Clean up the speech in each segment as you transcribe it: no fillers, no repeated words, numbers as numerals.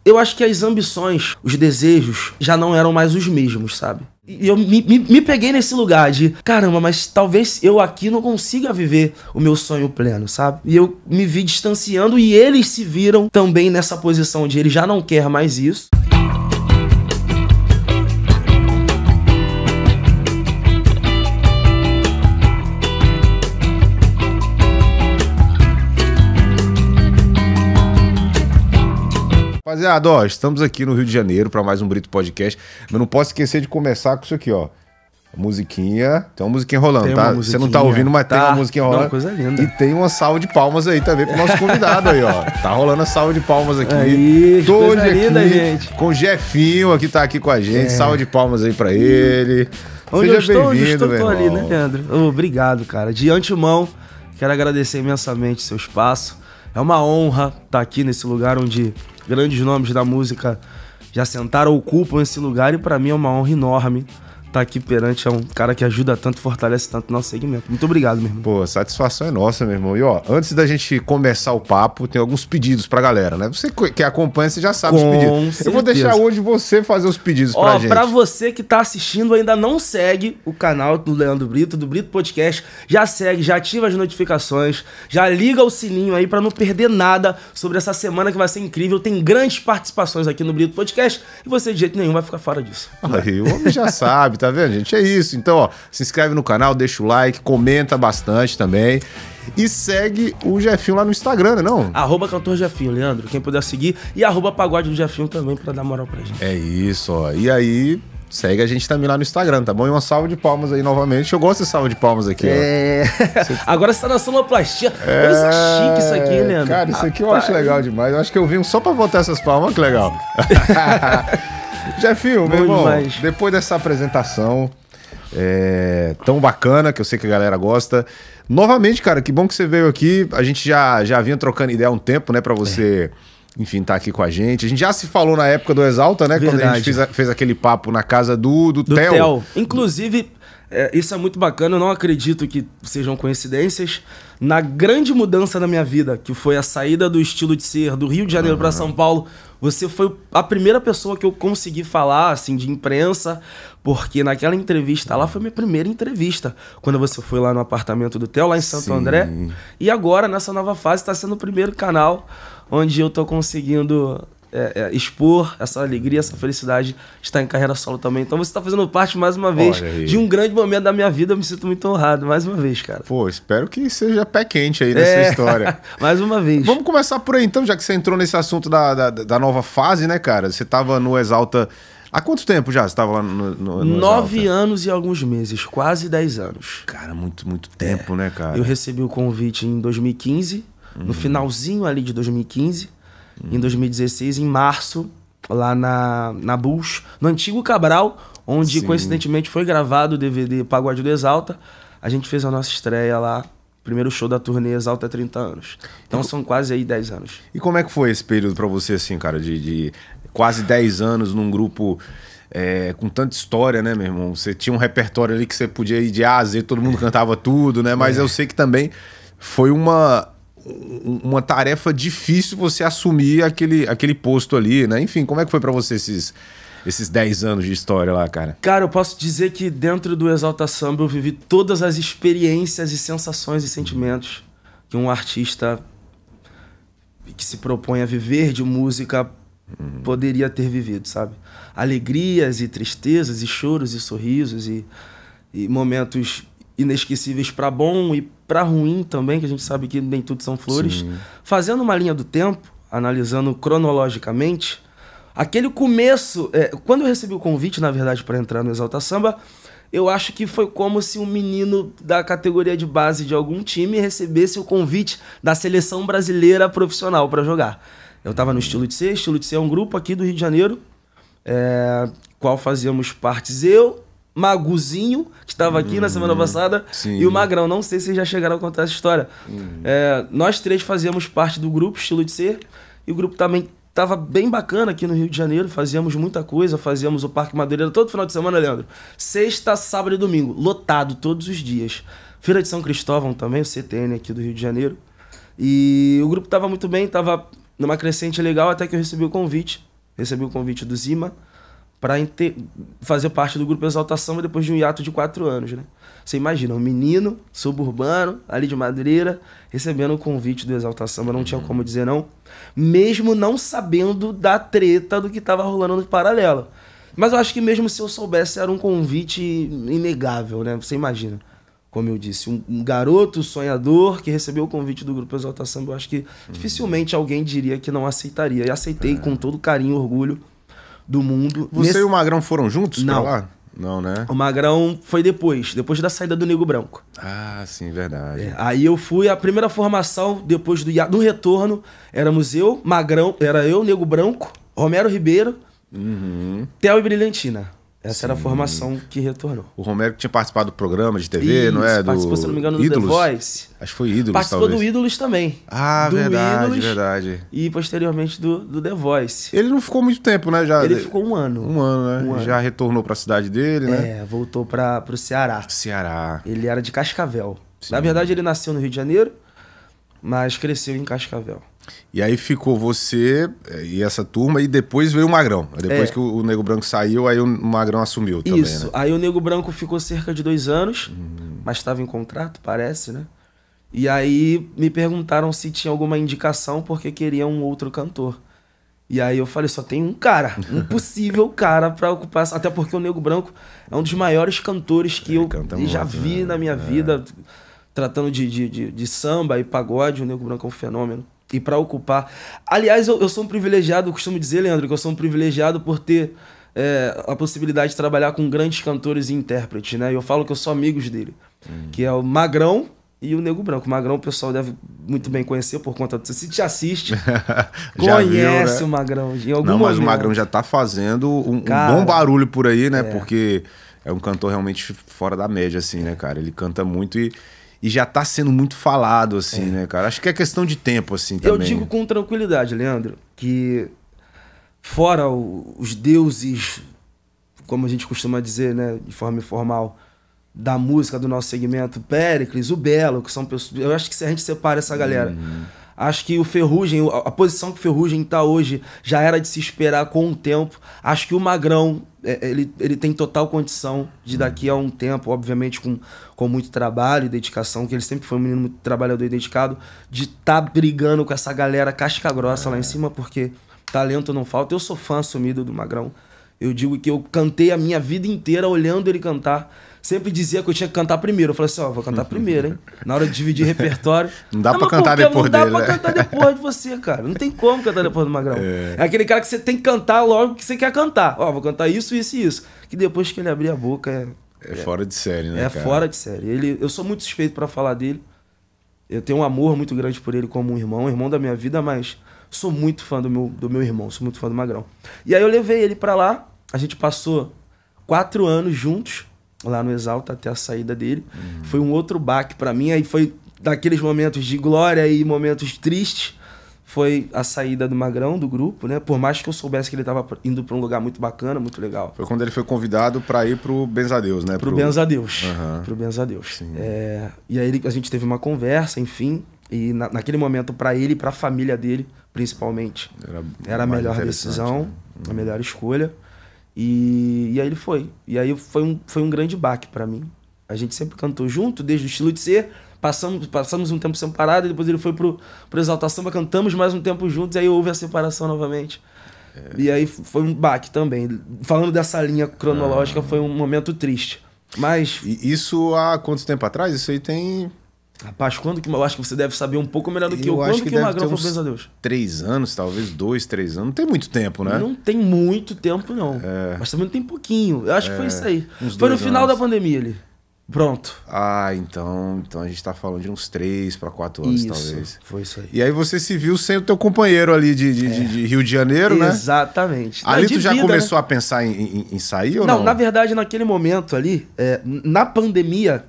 eu acho que as ambições, os desejos, já não eram mais os mesmos, sabe? E eu me peguei nesse lugar de, caramba, mas talvez eu aqui não consiga viver o meu sonho pleno, sabe? E eu me vi distanciando e eles se viram também nessa posição de ele já não quer mais isso. Rapaziada, ó, estamos aqui no Rio de Janeiro para mais um Brito Podcast. Mas não posso esquecer de começar com isso aqui, ó. A musiquinha. Tem uma musiquinha rolando, tá? Você não tá ouvindo, mas tem uma musiquinha rolando. Não, coisa linda. E tem uma salva de palmas aí também pro nosso convidado aí, ó. Tá rolando a salva de palmas aqui. Aí, tô coisa aqui linda, gente. com o Jefinho, aqui tá aqui com a gente. Salva de palmas aí pra ele. Seja bem-vindo, meu irmão. Ali, né, Leandro? Obrigado, cara. De antemão, quero agradecer imensamente seu espaço. É uma honra estar aqui nesse lugar onde grandes nomes da música já sentaram, ocupam esse lugar, e pra mim é uma honra enorme estar aqui perante um cara que ajuda tanto, fortalece tanto o nosso segmento. Muito obrigado, meu irmão. Pô, a satisfação é nossa, meu irmão. E ó, antes da gente começar o papo, tem alguns pedidos pra galera, né? Você que acompanha, você já sabe os pedidos. Certeza. Eu vou deixar hoje você fazer os pedidos pra gente. Pra você que tá assistindo, ainda não segue o canal do Leandro Brito, do Brito Podcast, já segue, já ativa as notificações, já liga o sininho aí pra não perder nada sobre essa semana que vai ser incrível. Tem grandes participações aqui no Brito Podcast e você de jeito nenhum vai ficar fora disso. Aí, o homem já sabe, tá vendo, gente? É isso. Então, ó, se inscreve no canal, deixa o like, comenta bastante também. E segue o Jefinho lá no Instagram, né, não? @cantor Jefinho, Leandro. Quem puder seguir. E @pagode do Jefinho também, pra dar moral pra gente. É isso, ó. E aí, segue a gente também lá no Instagram, tá bom? E uma salva de palmas aí novamente. Eu gosto de salva de palmas aqui, ó. Agora você tá na sonoplastia. Coisa chique isso aqui, hein, Leandro? Cara, isso aqui eu acho legal demais. Eu acho que eu vim só pra botar essas palmas, que legal. Jefinho, meu irmão, depois dessa apresentação tão bacana, que eu sei que a galera gosta, novamente, cara, que bom que você veio aqui. A gente já vinha trocando ideia há um tempo, né, pra você, enfim, tá aqui com a gente. A gente já se falou na época do Exalta, né? Verdade. Quando a gente fez aquele papo na casa do Theo. Inclusive, isso é muito bacana, eu não acredito que sejam coincidências. Na grande mudança da minha vida, que foi a saída do estilo de ser do Rio de Janeiro pra São Paulo, você foi a primeira pessoa que eu consegui falar, assim, de imprensa, porque naquela entrevista lá foi minha primeira entrevista, quando você foi lá no apartamento do Theo, lá em Santo André. E agora, nessa nova fase, tá sendo o primeiro canal onde eu tô conseguindo expor essa alegria, essa felicidade de estar em carreira solo também. Então você tá fazendo parte, mais uma vez, de um grande momento da minha vida. Eu me sinto muito honrado, mais uma vez, cara. Pô, espero que seja pé quente aí nessa história. Mais uma vez. Vamos começar por aí então, já que você entrou nesse assunto da nova fase, né, cara? Você tava no Exalta... Há quanto tempo já você tava lá no 9 anos e alguns meses, quase 10 anos. Cara, muito tempo, né, cara? Eu recebi o convite em 2015, no finalzinho ali de 2015. Em 2016, em março, lá na Bulls, no antigo Cabral, onde coincidentemente foi gravado o DVD Pagode do Exalta. A gente fez a nossa estreia lá, primeiro show da turnê Exalta 30 anos. Então são quase aí 10 anos. E como é que foi esse período pra você, assim, cara, de quase 10 anos num grupo com tanta história, né, meu irmão? Você tinha um repertório ali que você podia ir de A a Z, todo mundo cantava tudo, né? Mas eu sei que também foi uma tarefa difícil você assumir aquele posto ali, né? Enfim, como é que foi pra você esses 10 anos de história lá, cara? Cara, eu posso dizer que dentro do Exalta Samba eu vivi todas as experiências e sensações e sentimentos que um artista que se propõe a viver de música poderia ter vivido, sabe? Alegrias e tristezas e choros e sorrisos e momentos inesquecíveis pra bom e pra ruim também, que a gente sabe que nem tudo são flores. Fazendo uma linha do tempo, analisando cronologicamente, aquele começo... quando eu recebi o convite, na verdade, para entrar no Exalta Samba, eu acho que foi como se um menino da categoria de base de algum time recebesse o convite da seleção brasileira profissional para jogar. Eu tava no Estilo de Ser. Estilo de Ser é um grupo aqui do Rio de Janeiro, qual fazíamos partes eu, Maguzinho, que estava aqui na semana passada, e o Magrão. Não sei se vocês já chegaram a contar essa história. Nós três fazíamos parte do grupo Estilo de Ser, e o grupo também tava bem bacana aqui no Rio de Janeiro, fazíamos muita coisa, fazíamos o Parque Madureira todo final de semana, Leandro. Sexta, sábado e domingo, lotado todos os dias. Feira de São Cristóvão também, o CTN aqui do Rio de Janeiro. E o grupo tava muito bem, tava numa crescente legal, até que eu recebi o convite recebi o convite do Zima para fazer parte do grupo Exalta Samba depois de um hiato de 4 anos, né? Você imagina, um menino suburbano, ali de Madureira, recebendo o convite do Exalta Samba, não tinha como dizer não, mesmo não sabendo da treta do que estava rolando no paralelo. Mas eu acho que mesmo se eu soubesse, era um convite inegável, né? Você imagina, como eu disse, um garoto sonhador que recebeu o convite do grupo Exalta Samba, eu acho que dificilmente alguém diria que não aceitaria. E aceitei com todo carinho e orgulho do mundo. Você e o Magrão foram juntos pra Não. lá? Não, né? O Magrão foi depois da saída do Nego Branco. Ah, sim, verdade. Aí eu fui, a primeira formação, depois do retorno, éramos eu, Magrão, era eu, Nego Branco, Romero Ribeiro, Theo e Brilhantina. Essa era a formação que retornou. O Romero que tinha participado do programa de TV, não é? Participou, se não me engano, do The Ídolos? Voice. Acho que foi Ídolos, Participou talvez. do Ídolos também. Ah, do verdade, Ídolos verdade. E posteriormente do The Voice. Ele não ficou muito tempo, né? Já, Ele ficou um ano. Um ano, né? Um ano. Já retornou pra cidade dele, né? Voltou pro Ceará. Ceará. Ele era de Cascavel. Sim. Na verdade, ele nasceu no Rio de Janeiro, mas cresceu em Cascavel. E aí ficou você e essa turma, e depois veio o Magrão. Depois que o Nego Branco saiu, aí o Magrão assumiu também, Isso. né? Aí o Nego Branco ficou cerca de 2 anos, mas estava em contrato, parece, né? E aí me perguntaram se tinha alguma indicação porque queriam um outro cantor. E aí eu falei, só tem um cara, um possível cara pra ocupar, até porque o Nego Branco é um dos maiores cantores que eu já vi na minha vida, tratando de samba e pagode. O Nego Branco é um fenômeno. E pra ocupar... Aliás, eu sou um privilegiado, eu costumo dizer, Leandro, que eu sou um privilegiado por ter a possibilidade de trabalhar com grandes cantores e intérpretes, né? E eu falo que eu sou amigos dele, que é o Magrão e o Nego Branco. O Magrão o pessoal deve muito bem conhecer por conta do... Se te assiste, conhece, né? O Magrão. Em algum mas momento. o Magrão já tá fazendo um Cara, bom barulho por aí, né? Porque é um cantor realmente fora da média, assim, né, cara? Ele canta muito e já tá sendo muito falado, assim, né, cara? Acho que é questão de tempo, assim, também. Eu digo com tranquilidade, Leandro, que fora os deuses, como a gente costuma dizer, né, de forma informal, da música do nosso segmento, Péricles, o Belo, que são pessoas... Eu acho que se a gente separa essa galera... Acho que o Ferrugem, a posição que o Ferrugem tá hoje, já era de se esperar com o tempo. Acho que o Magrão, ele tem total condição de daqui a um tempo, obviamente com muito trabalho e dedicação, que ele sempre foi um menino muito trabalhador e dedicado, de tá brigando com essa galera casca grossa lá em cima, porque talento não falta. Eu sou fã assumido do Magrão. Eu digo que eu cantei a minha vida inteira olhando ele cantar. Sempre dizia que eu tinha que cantar primeiro. Eu falei assim, vou cantar primeiro, hein? Na hora de dividir repertório. Não dá pra cantar depois dele, Não dá pra cantar depois de você, cara. Não tem como cantar depois do Magrão. É aquele cara que você tem que cantar logo que você quer cantar. Vou cantar isso, isso e isso. Que depois que ele abrir a boca é fora de série, né, cara? Fora de série. Eu sou muito suspeito pra falar dele. Eu tenho um amor muito grande por ele como um irmão da minha vida, mas sou muito fã do meu irmão, sou muito fã do Magrão. E aí eu levei ele pra lá, a gente passou 4 anos juntos, lá no Exalta, até a saída dele. Foi um outro baque pra mim, aí foi daqueles momentos de glória e momentos tristes, foi a saída do Magrão, do grupo, né? Por mais que eu soubesse que ele tava indo pra um lugar muito bacana, muito legal. Foi quando ele foi convidado pra ir pro Benzadeus, né? Pro Benzadeus. Pro Benzadeus. E aí a gente teve uma conversa, enfim, e naquele momento pra ele e pra família dele, principalmente, era a melhor decisão, né? A melhor escolha. E aí ele foi. E aí foi um grande baque pra mim. A gente sempre cantou junto, desde o Estilo de Ser. Passamos um tempo separado, e depois ele foi pro Exalta Samba, cantamos mais um tempo juntos, e aí houve a separação novamente. E aí foi um baque também. Falando dessa linha cronológica, foi um momento triste. Mas... E isso há quanto tempo atrás? Isso aí tem... Rapaz, eu acho que você deve saber um pouco melhor do que eu. Quando que o Magrão foi pro Benzadeus? 3 anos, talvez 2, 3 anos. Não tem muito tempo, né? Não tem muito tempo, não. Mas também não tem pouquinho. Eu acho que foi isso aí. Foi no final da pandemia ali. Pronto. Então a gente tá falando de uns 3 para 4 anos, talvez. Foi isso aí. E aí você se viu sem o teu companheiro ali de Rio de Janeiro, né? Exatamente. Ali tu já começou a pensar em sair ou não? Não, na verdade, naquele momento ali, na pandemia,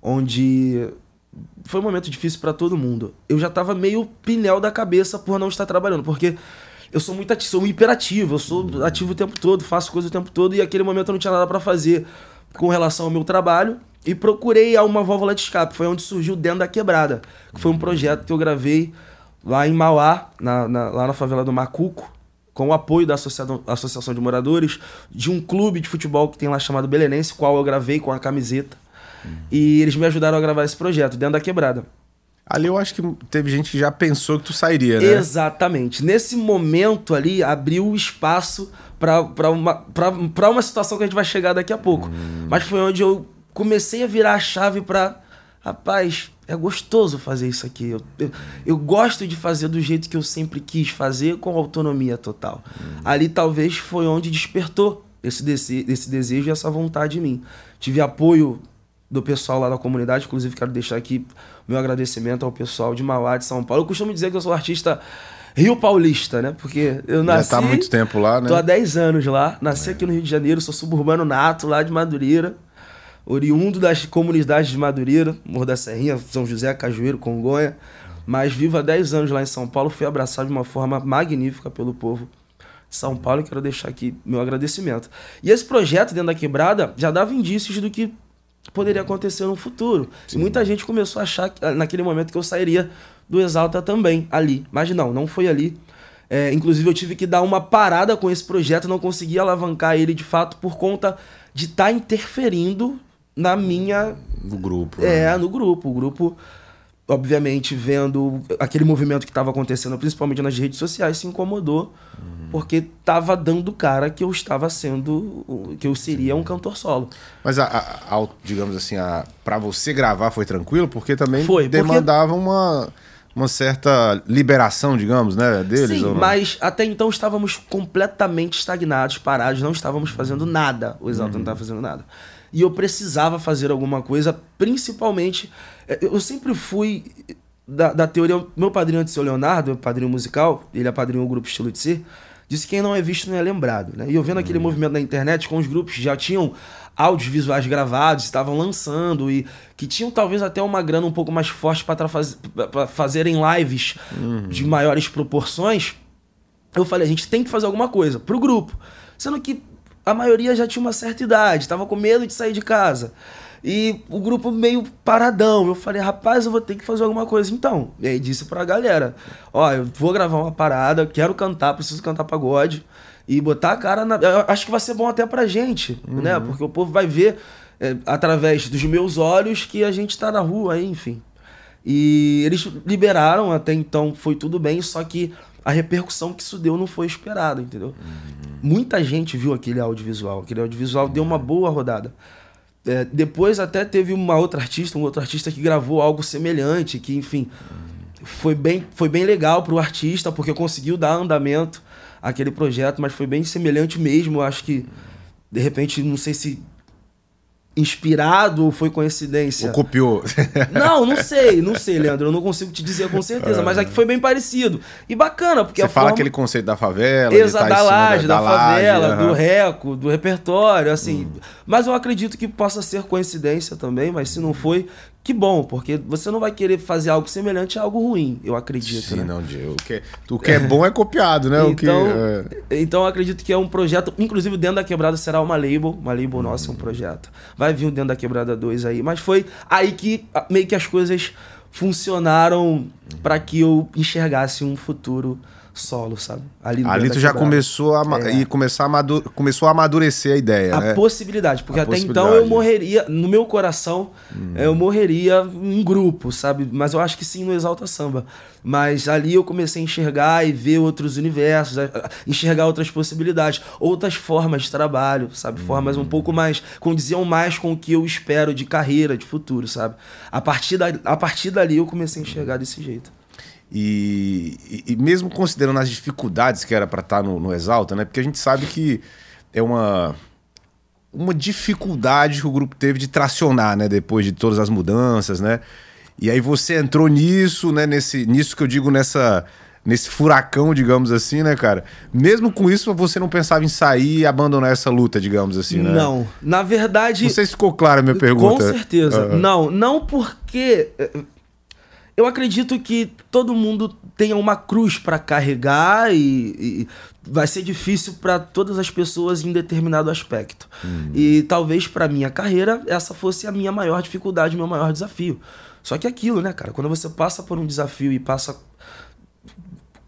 onde foi um momento difícil pra todo mundo, eu já tava meio pinel da cabeça por não estar trabalhando, porque eu sou muito ativo, sou hiperativo, eu sou ativo o tempo todo, faço coisa o tempo todo, e naquele momento eu não tinha nada pra fazer com relação ao meu trabalho, e procurei uma válvula de escape. Foi onde surgiu Dentro da Quebrada, que foi um projeto que eu gravei lá em Mauá, lá na favela do Macuco, com o apoio da Associação de Moradores, de um clube de futebol que tem lá chamado Belenense, qual eu gravei com a camiseta. E eles me ajudaram a gravar esse projeto, dentro da Quebrada. Ali eu acho que teve gente que já pensou que tu sairia, né? Exatamente. Nesse momento ali, abriu espaço para uma situação que a gente vai chegar daqui a pouco. Mas foi onde eu comecei a virar a chave para... Rapaz, é gostoso fazer isso aqui. Eu gosto de fazer do jeito que eu sempre quis fazer, com autonomia total. Ali talvez foi onde despertou esse desejo e essa vontade em mim. Tive apoio do pessoal lá da comunidade, inclusive quero deixar aqui meu agradecimento ao pessoal de Mauá, de São Paulo. Eu costumo dizer que eu sou artista Rio Paulista, né? Porque eu nasci... Já tá há muito tempo lá, né? Tô há 10 anos lá. Nasci aqui no Rio de Janeiro, sou suburbano nato lá de Madureira. Oriundo das comunidades de Madureira, Morro da Serrinha, São José, Cajueiro, Congonha. Mas vivo há 10 anos lá em São Paulo. Fui abraçado de uma forma magnífica pelo povo de São Paulo. E quero deixar aqui meu agradecimento. E esse projeto dentro da Quebrada já dava indícios do que poderia acontecer no futuro. Sim. E muita gente começou a achar naquele momento que eu sairia do Exalta também, ali. Mas não foi ali. Inclusive eu tive que dar uma parada com esse projeto, não consegui alavancar ele de fato por conta de estar interferindo na minha... No grupo. No grupo. O grupo, obviamente, vendo aquele movimento que estava acontecendo, principalmente nas redes sociais, se incomodou, porque estava dando cara que eu estava sendo... que eu seria um cantor solo. Mas, digamos assim, para você gravar foi tranquilo? Porque também demandava uma certa liberação, digamos, né, deles? Sim, mas até então estávamos completamente estagnados, parados, não estávamos fazendo nada. O Exalta não estava fazendo nada. E eu precisava fazer alguma coisa, principalmente... Eu sempre fui da teoria... Meu padrinho antes de ser o Leonardo, meu padrinho musical, ele apadrinhou o grupo Estilo de Ser, disse que quem não é visto não é lembrado, né? E eu vendo aquele movimento na internet com os grupos que já tinham áudios visuais gravados, estavam lançando e que tinham talvez até uma grana um pouco mais forte para fazerem lives de maiores proporções, eu falei, a gente tem que fazer alguma coisa pro grupo. Sendo que a maioria já tinha uma certa idade, estava com medo de sair de casa. E o grupo meio paradão. Eu falei, rapaz, eu vou ter que fazer alguma coisa então. E aí disse pra galera, eu vou gravar uma parada, quero cantar, preciso cantar pagode. E botar a cara na... Eu acho que vai ser bom até pra gente, né? Porque o povo vai ver, através dos meus olhos, que a gente tá na rua aí, enfim. E eles liberaram, até então foi tudo bem, só que a repercussão que isso deu não foi esperada, entendeu? Muita gente viu aquele audiovisual. Aquele audiovisual deu uma boa rodada. Depois até teve um outro artista que gravou algo semelhante, que, enfim, foi bem legal pro artista, porque conseguiu dar andamento àquele projeto, mas foi bem semelhante mesmo. Eu acho que, de repente, não sei se inspirado ou foi coincidência. Ou copiou. Não sei, Leandro. Eu não consigo te dizer com certeza, mas aqui foi bem parecido. E bacana, porque você fala aquele conceito da favela, da laje, da favela, do reco, do repertório, assim. Mas eu acredito que possa ser coincidência também, mas se não foi, que bom, porque você não vai querer fazer algo semelhante a algo ruim, eu acredito. Sim, né? não, o que é bom é copiado, né? Então eu acredito que é um projeto, inclusive dentro da Quebrada será uma label nossa, um projeto. Vai vir dentro da Quebrada 2 aí, mas foi aí que meio que as coisas funcionaram para que eu enxergasse um futuro solo, sabe? Ali tu já começou começou a amadurecer a ideia, né? A possibilidade, porque até então eu morreria, no meu coração, eu morreria em grupo, sabe? Mas eu acho que sim no Exalta Samba. Mas ali eu comecei a enxergar e ver outros universos, enxergar outras possibilidades, outras formas de trabalho, sabe? Formas um pouco mais, condiziam mais com o que eu espero de carreira, de futuro, sabe? A partir dali eu comecei a enxergar desse jeito. E mesmo considerando as dificuldades que era para estar no Exalta, né? Porque a gente sabe que é uma dificuldade que o grupo teve de tracionar, né? Depois de todas as mudanças, né? E aí você entrou nisso, né? Nisso que eu digo, nesse furacão, digamos assim, né, cara? Mesmo com isso, você não pensava em sair e abandonar essa luta, digamos assim, né? Não, na verdade... Não sei se ficou clara a minha pergunta. Com certeza. Não porque... Eu acredito que todo mundo tenha uma cruz para carregar e vai ser difícil para todas as pessoas em determinado aspecto. E talvez para minha carreira essa fosse a minha maior dificuldade, o meu maior desafio. Só que aquilo, né, cara? Quando você passa por um desafio e passa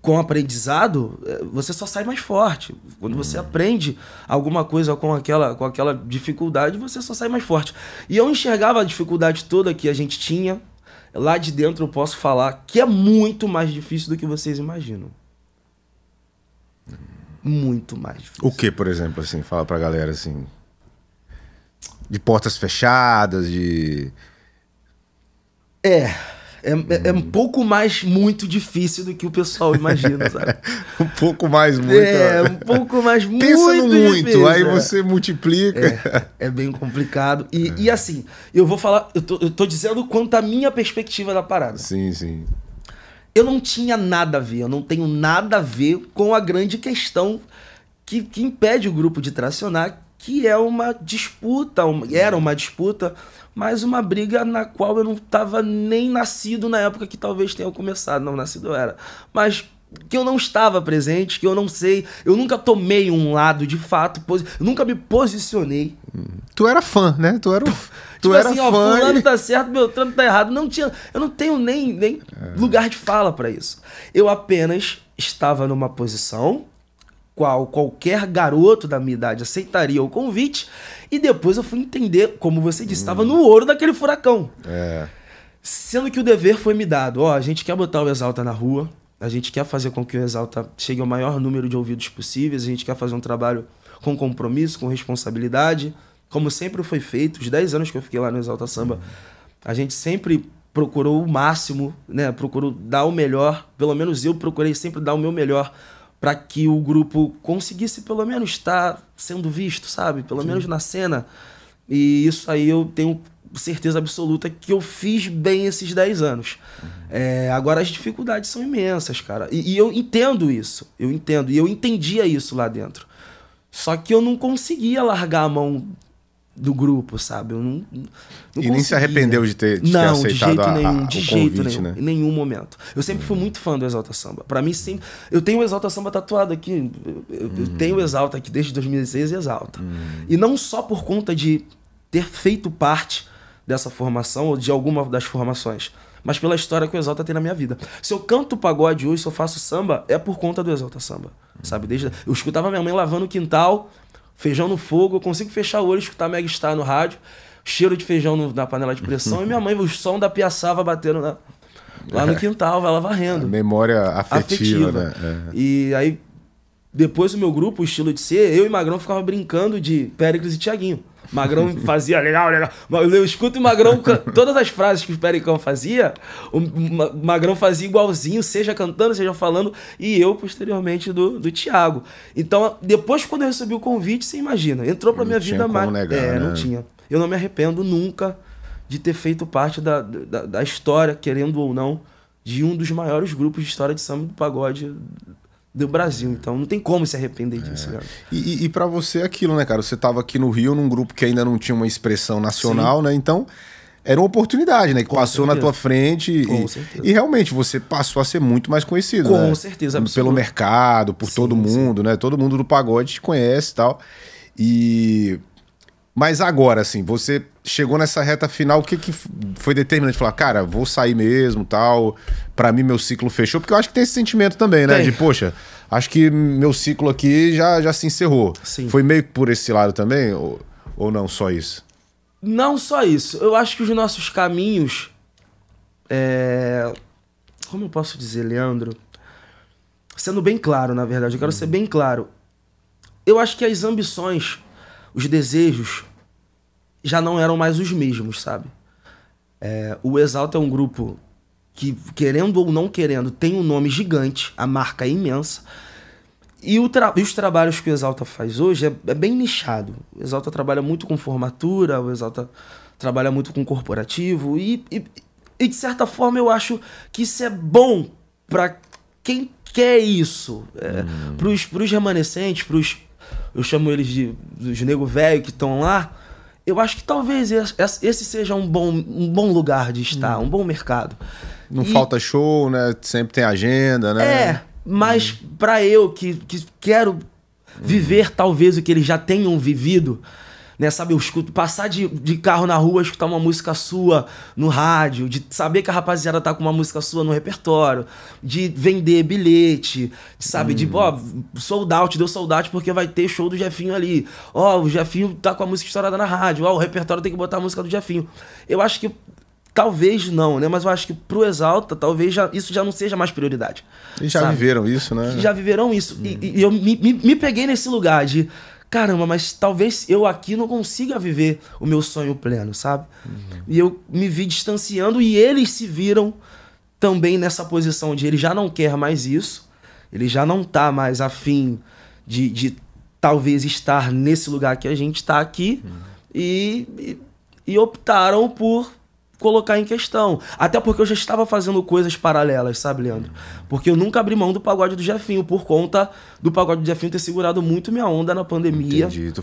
com aprendizado, você só sai mais forte. Quando você aprende alguma coisa com aquela dificuldade, você só sai mais forte. E eu enxergava a dificuldade toda que a gente tinha. Lá de dentro eu posso falar que é muito mais difícil do que vocês imaginam. Muito mais difícil. O que, por exemplo, assim? Fala pra galera, assim... De portas fechadas, de... É um pouco mais muito difícil do que o pessoal imagina, sabe? Um pouco mais muito. Um pouco mais muito Pensa no muito, difícil, aí você multiplica. É bem complicado. E assim, eu vou falar... Eu tô dizendo quanto à minha perspectiva da parada. Sim, sim. Eu não tinha nada a ver, eu não tenho nada a ver com a grande questão que impede o grupo de tracionar, que é uma disputa, era uma disputa, mas uma briga na qual eu não estava nem nascido na época que talvez tenha começado. Não, nascido eu era. Mas que eu não estava presente, que eu não sei, eu nunca tomei um lado de fato, eu nunca me posicionei. Tu era fã, né? Tu era Tipo era assim, fã. fulano tá certo, Beltrano tá errado. Eu não tenho nem lugar de fala pra isso. Eu apenas estava numa posição qual qualquer garoto da minha idade aceitaria o convite, e depois eu fui entender, como você disse, estava no ouro daquele furacão. Sendo que o dever foi me dado. A gente quer botar o Exalta na rua, a gente quer fazer com que o Exalta chegue ao maior número de ouvidos possíveis, a gente quer fazer um trabalho com compromisso, com responsabilidade, como sempre foi feito. Os 10 anos que eu fiquei lá no Exalta Samba, a gente sempre procurou o máximo, né? Procurou dar o melhor, pelo menos eu procurei sempre dar o meu melhor para que o grupo conseguisse pelo menos estar sendo visto, sabe? Pelo menos na cena. E isso aí eu tenho certeza absoluta que eu fiz bem esses 10 anos. Agora as dificuldades são imensas, cara. E eu entendo isso. Eu entendo. E eu entendia isso lá dentro. Só que eu não conseguia largar a mão do grupo, sabe? Eu não conseguia. Nem se arrependeu de ter não, aceitado de jeito convite, nenhum, né? Em nenhum momento. Eu sempre fui muito fã do Exalta Samba. Pra mim, sempre... Eu tenho o Exalta Samba tatuado aqui. Eu tenho o Exalta aqui desde 2016 e Exalta. E não só por conta de ter feito parte dessa formação ou de alguma das formações, mas pela história que o Exalta tem na minha vida. Se eu canto pagode hoje, se eu faço samba, é por conta do Exalta Samba, sabe? Eu escutava minha mãe lavando o quintal, feijão no fogo, eu consigo fechar o olho e escutar Mega Star no rádio, cheiro de feijão na panela de pressão, e minha mãe, o som da piaçava batendo lá no quintal, ela varrendo. Memória afetiva. Né? E aí, depois do meu grupo, o Estilo de Ser, eu e Magrão ficava brincando de Péricles e Thiaguinho. Magrão fazia legal. Eu escuto o Magrão, todas as frases que o Pericão fazia, o Magrão fazia igualzinho, seja cantando, seja falando, e eu, posteriormente, do Thiago. Então, depois, quando eu recebi o convite, você imagina, entrou pra minha vida mais. Não tinha. Eu não me arrependo nunca de ter feito parte da história, querendo ou não, de um dos maiores grupos de história de samba do pagode do Brasil. Então não tem como se arrepender disso, cara. E pra você é aquilo, né, cara? Você tava aqui no Rio, num grupo que ainda não tinha uma expressão nacional, né? Então era uma oportunidade, né? Que passou na tua frente. E realmente você passou a ser muito mais conhecido, né? Com certeza, absoluta. Pelo mercado, por todo mundo, né? Todo mundo do pagode te conhece e tal. Mas agora, assim, você chegou nessa reta final, o que foi determinante? Falar, cara, vou sair mesmo, tal, pra mim meu ciclo fechou, porque eu acho que tem esse sentimento também, né? De, poxa, acho que meu ciclo aqui já se encerrou. Sim. Foi meio por esse lado também, ou não, só isso? Não só isso. Eu acho que os nossos caminhos... Como eu posso dizer, Leandro? Sendo bem claro, na verdade, eu quero ser bem claro. Eu acho que as ambições, os desejos, já não eram mais os mesmos, sabe? O Exalta é um grupo que, querendo ou não querendo, tem um nome gigante, a marca é imensa. E os trabalhos que o Exalta faz hoje é bem nichado. O Exalta trabalha muito com formatura, o Exalta trabalha muito com corporativo. E de certa forma eu acho que isso é bom para quem quer isso. Pros remanescentes, eu chamo eles dos nego velho que estão lá. Eu acho que talvez esse seja um bom lugar de estar, um bom mercado. Não falta show, né? Sempre tem agenda, né? Mas pra eu que quero viver talvez o que eles já tenham vivido, né? Sabe, eu escuto, passar de carro na rua, escutar uma música sua no rádio, de saber que a rapaziada tá com uma música sua no repertório, de vender bilhete, sabe, de, ó, sold out, deu sold out porque vai ter show do Jefinho ali. Ó, o Jefinho tá com a música estourada na rádio, ó, o repertório tem que botar a música do Jefinho. Eu acho que talvez não, né? Mas eu acho que pro Exalta, talvez isso já não seja mais prioridade. E já viveram isso, né? Já viveram isso. E eu me peguei nesse lugar de, caramba, mas talvez eu aqui não consiga viver o meu sonho pleno, sabe? E eu me vi distanciando e eles se viram também nessa posição de ele já não quer mais isso, ele já não tá mais afim de talvez estar nesse lugar que a gente tá aqui e optaram por colocar em questão. Até porque eu já estava fazendo coisas paralelas, sabe, Leandro? Porque eu nunca abri mão do pagode do Jefinho, por conta do pagode do Jefinho ter segurado muito minha onda na pandemia. Entendi. Tu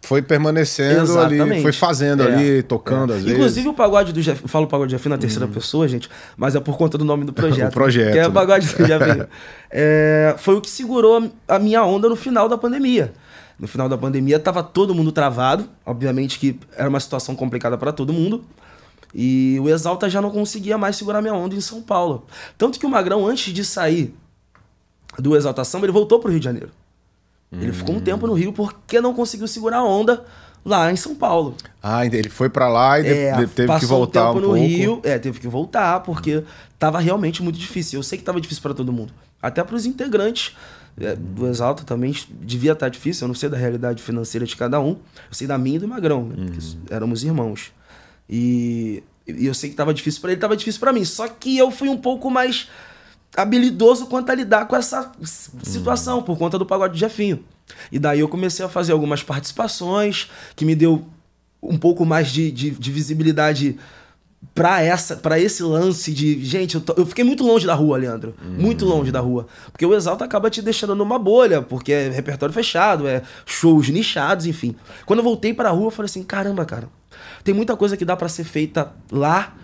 foi permanecendo ali, foi fazendo ali, tocando às vezes. Inclusive o pagode do Jefinho, eu falo pagode do Jefinho na terceira pessoa, gente, mas é por conta do nome do projeto. O projeto. Que é o pagode do Jefinho. Foi o que segurou a minha onda no final da pandemia. No final da pandemia tava todo mundo travado, obviamente que era uma situação complicada para todo mundo. E o Exalta já não conseguia mais segurar minha onda em São Paulo. Tanto que o Magrão, antes de sair do Exalta Samba, ele voltou pro Rio de Janeiro. Ele ficou um tempo no Rio porque não conseguiu segurar a onda lá em São Paulo. Ah, ele foi pra lá e teve que voltar um tempo no Rio. Teve que voltar porque tava realmente muito difícil. Eu sei que tava difícil para todo mundo. Até pros integrantes do Exalta também devia estar difícil. Eu não sei da realidade financeira de cada um. Eu sei da minha e do Magrão, né? Porque éramos irmãos. E eu sei que tava difícil pra ele, tava difícil pra mim. Só que eu fui um pouco mais habilidoso quanto a lidar com essa situação, por conta do pagode de Jefinho. E daí eu comecei a fazer algumas participações, que me deu um pouco mais de visibilidade pra esse lance de... Gente, eu fiquei muito longe da rua, Leandro. Muito longe da rua. Porque o Exalta acaba te deixando numa bolha, porque é repertório fechado, é shows nichados, enfim. Quando eu voltei pra rua, eu falei assim, caramba, cara, tem muita coisa que dá pra ser feita lá,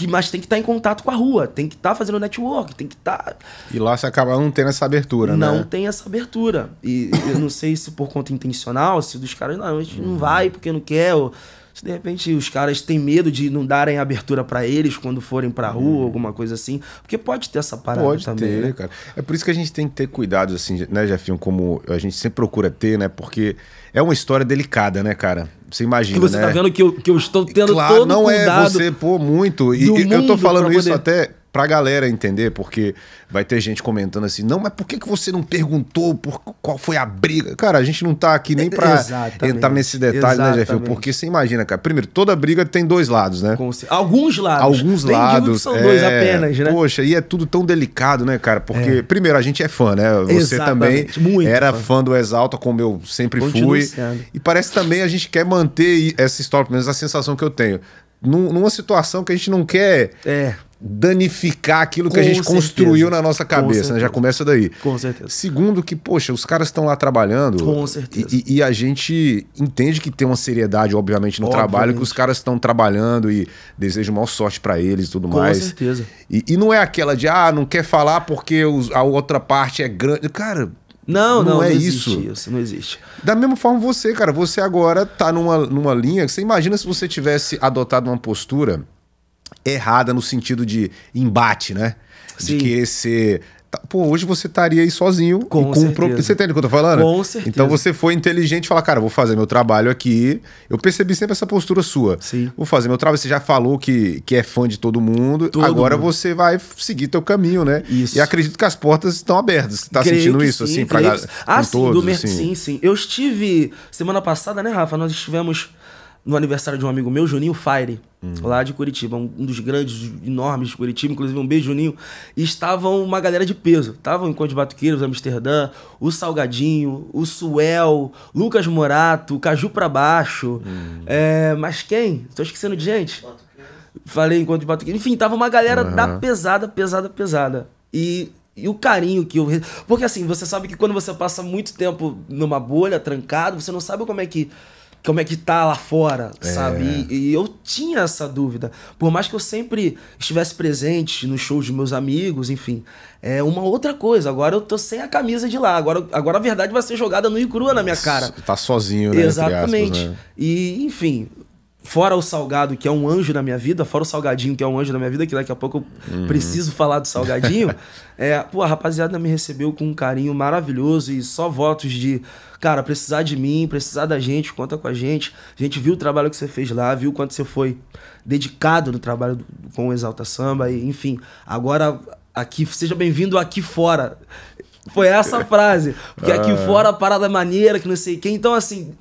mas tem que estar em contato com a rua, tem que estar fazendo network, tem que estar... E lá você acaba não tendo essa abertura, né? Não tem essa abertura. E eu não sei se por conta intencional, se dos caras, não, a gente não vai porque não quer, ou se de repente os caras têm medo de não darem abertura pra eles quando forem pra rua, alguma coisa assim. Porque pode ter essa parada também, ter, né? Cara. É por isso que a gente tem que ter cuidado, assim, né, Jefinho, como a gente sempre procura ter, né? Porque é uma história delicada, né, cara? Você imagina, que você né? tá vendo que eu estou tendo claro, todo não cuidado. É você, pô, muito. E eu tô falando isso até pra galera entender, porque vai ter gente comentando assim, não, mas por que você não perguntou qual foi a briga? Cara, a gente não tá aqui nem pra entrar nesse detalhe, né, Jefinho? Porque você imagina, cara, primeiro, toda briga tem dois lados, né? Alguns lados. Alguns nem lados. Digo que são dois apenas, né? Poxa, e é tudo tão delicado, né, cara? Porque, primeiro, a gente é fã, né? Você também era fã do Exalta, como eu sempre fui. E parece também a gente quer manter essa história, pelo menos a sensação que eu tenho. Numa situação que a gente não quer danificar aquilo que a gente construiu na nossa cabeça, né? Já começa daí. Com certeza. Segundo que, poxa, os caras estão lá trabalhando. Com certeza. E a gente entende que tem uma seriedade, obviamente, no trabalho, que os caras estão trabalhando e desejo maior sorte pra eles e tudo mais. Com certeza. E não é aquela de, não quer falar porque a outra parte é grande. Cara... Não é existe isso. Não existe. Da mesma forma você, cara, você agora tá numa linha que você imagina se você tivesse adotado uma postura errada no sentido de embate, né? Sim. De querer ser... Pô, hoje você estaria aí sozinho. Com certeza. Você entende o que eu tô falando? Com certeza. Então você foi inteligente e falou, cara, vou fazer meu trabalho aqui. Eu percebi sempre essa postura sua. Sim. Vou fazer meu trabalho. Você já falou que é fã de todo mundo. Agora você vai seguir teu caminho, né? Isso. E acredito que as portas estão abertas. Você tá sentindo isso, sim, assim, pra galera? Sim, sim. Eu estive... Semana passada, né, Rafa? Nós estivemos no aniversário de um amigo meu, Juninho Fire, lá de Curitiba, um dos grandes, enormes de Curitiba, inclusive um beijo, Juninho. E estavam uma galera de peso. Estavam em Conde Batuqueiros, Amsterdã, o Salgadinho, o Suel, Lucas Morato, Caju Pra Baixo. Mas quem? Tô esquecendo de gente? Falei em Conde Batuqueiros. Enfim, tava uma galera da pesada. E o carinho que eu... Porque assim, você sabe que quando você passa muito tempo numa bolha, trancado, você não sabe como é que como é que tá lá fora, sabe? E eu tinha essa dúvida. Por mais que eu sempre estivesse presente nos shows de meus amigos, enfim. É uma outra coisa. Agora eu tô sem a camisa de lá. Agora a verdade vai ser jogada nua e crua na minha cara. Tá sozinho, né? Exatamente. Entre aspas, né? E, enfim... Fora o Salgado, que é um anjo na minha vida, fora o Salgadinho, que é um anjo na minha vida, que daqui a pouco eu preciso falar do Salgadinho. A rapaziada me recebeu com um carinho maravilhoso e só votos de, cara, precisar de mim, precisar da gente, conta com a gente. A gente viu o trabalho que você fez lá, viu o quanto você foi dedicado no trabalho com o Exalta Samba, e, enfim, agora aqui, seja bem-vindo aqui fora. Foi essa a frase, porque aqui fora a parada é maneira, que não sei quem, então assim...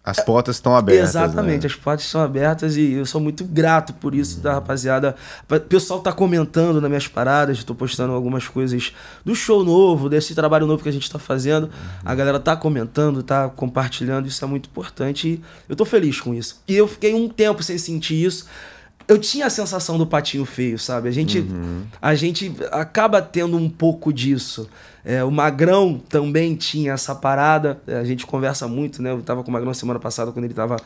As portas estão abertas. Exatamente, né? As portas estão abertas e eu sou muito grato por isso da rapaziada. O pessoal tá comentando nas minhas paradas, eu tô postando algumas coisas do show novo, desse trabalho novo que a gente tá fazendo. A galera tá comentando, tá compartilhando, isso é muito importante e eu tô feliz com isso. E eu fiquei um tempo sem sentir isso. Eu tinha a sensação do patinho feio, sabe? A gente acaba tendo um pouco disso. O Magrão também tinha essa parada. A gente conversa muito, né? Eu tava com o Magrão semana passada, quando ele tava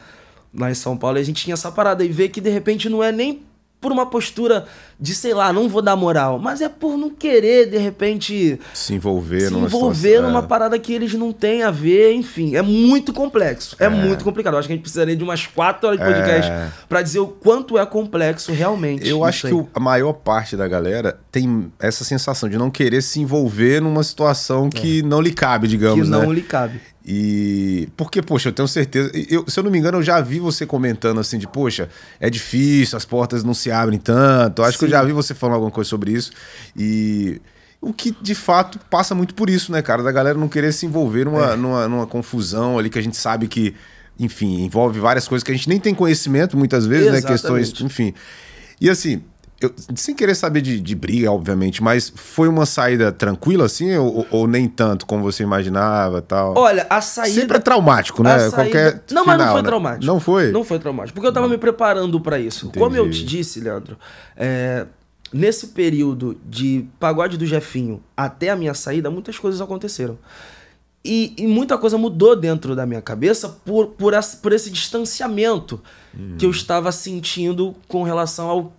lá em São Paulo, e a gente tinha essa parada. E ver que, de repente, não é nem por uma postura de, sei lá, não vou dar moral, mas é por não querer, de repente... Se envolver numa parada que eles não têm a ver, enfim. É muito complexo. É muito complicado. Eu acho que a gente precisaria de umas 4 horas de podcast pra dizer o quanto é complexo realmente. Eu acho que a maior parte da galera tem essa sensação de não querer se envolver numa situação que não lhe cabe, digamos, né? Que não lhe cabe. E porque, poxa, eu tenho certeza, se eu não me engano, eu já vi você comentando assim de, poxa, é difícil, as portas não se abrem tanto. Acho que eu já vi você falando alguma coisa sobre isso. E o que de fato passa muito por isso, né, cara? Da galera não querer se envolver numa confusão ali que a gente sabe que, enfim, envolve várias coisas que a gente nem tem conhecimento muitas vezes, né? Questões, enfim. E assim, sem querer saber de briga, obviamente, mas foi uma saída tranquila, assim, ou nem tanto como você imaginava e tal? Olha, a saída... Sempre é traumático, né? Qualquer não, final, mas não foi né? traumático. Não foi? Não foi traumático, porque eu tava me preparando pra isso. Entendi. Como eu te disse, Leandro, nesse período de Pagode do Jefinho até a minha saída, muitas coisas aconteceram. E muita coisa mudou dentro da minha cabeça por esse distanciamento que eu estava sentindo com relação ao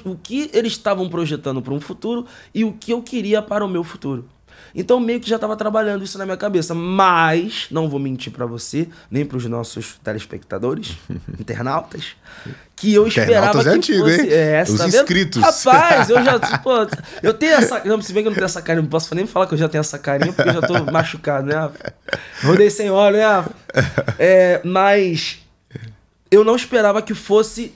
o que eles estavam projetando para um futuro e o que eu queria para o meu futuro. Então meio que já estava trabalhando isso na minha cabeça, mas não vou mentir para você, nem para os nossos telespectadores, internautas, que eu esperava que antigo, fosse... Hein? Os tá inscritos. Rapaz, eu já... Pô, eu tenho essa... Não, se bem que eu não tenho essa carinha, não posso nem falar que eu já tenho essa carinha, porque eu já tô machucado, né? Rodei sem óleo, né? Mas eu não esperava que fosse...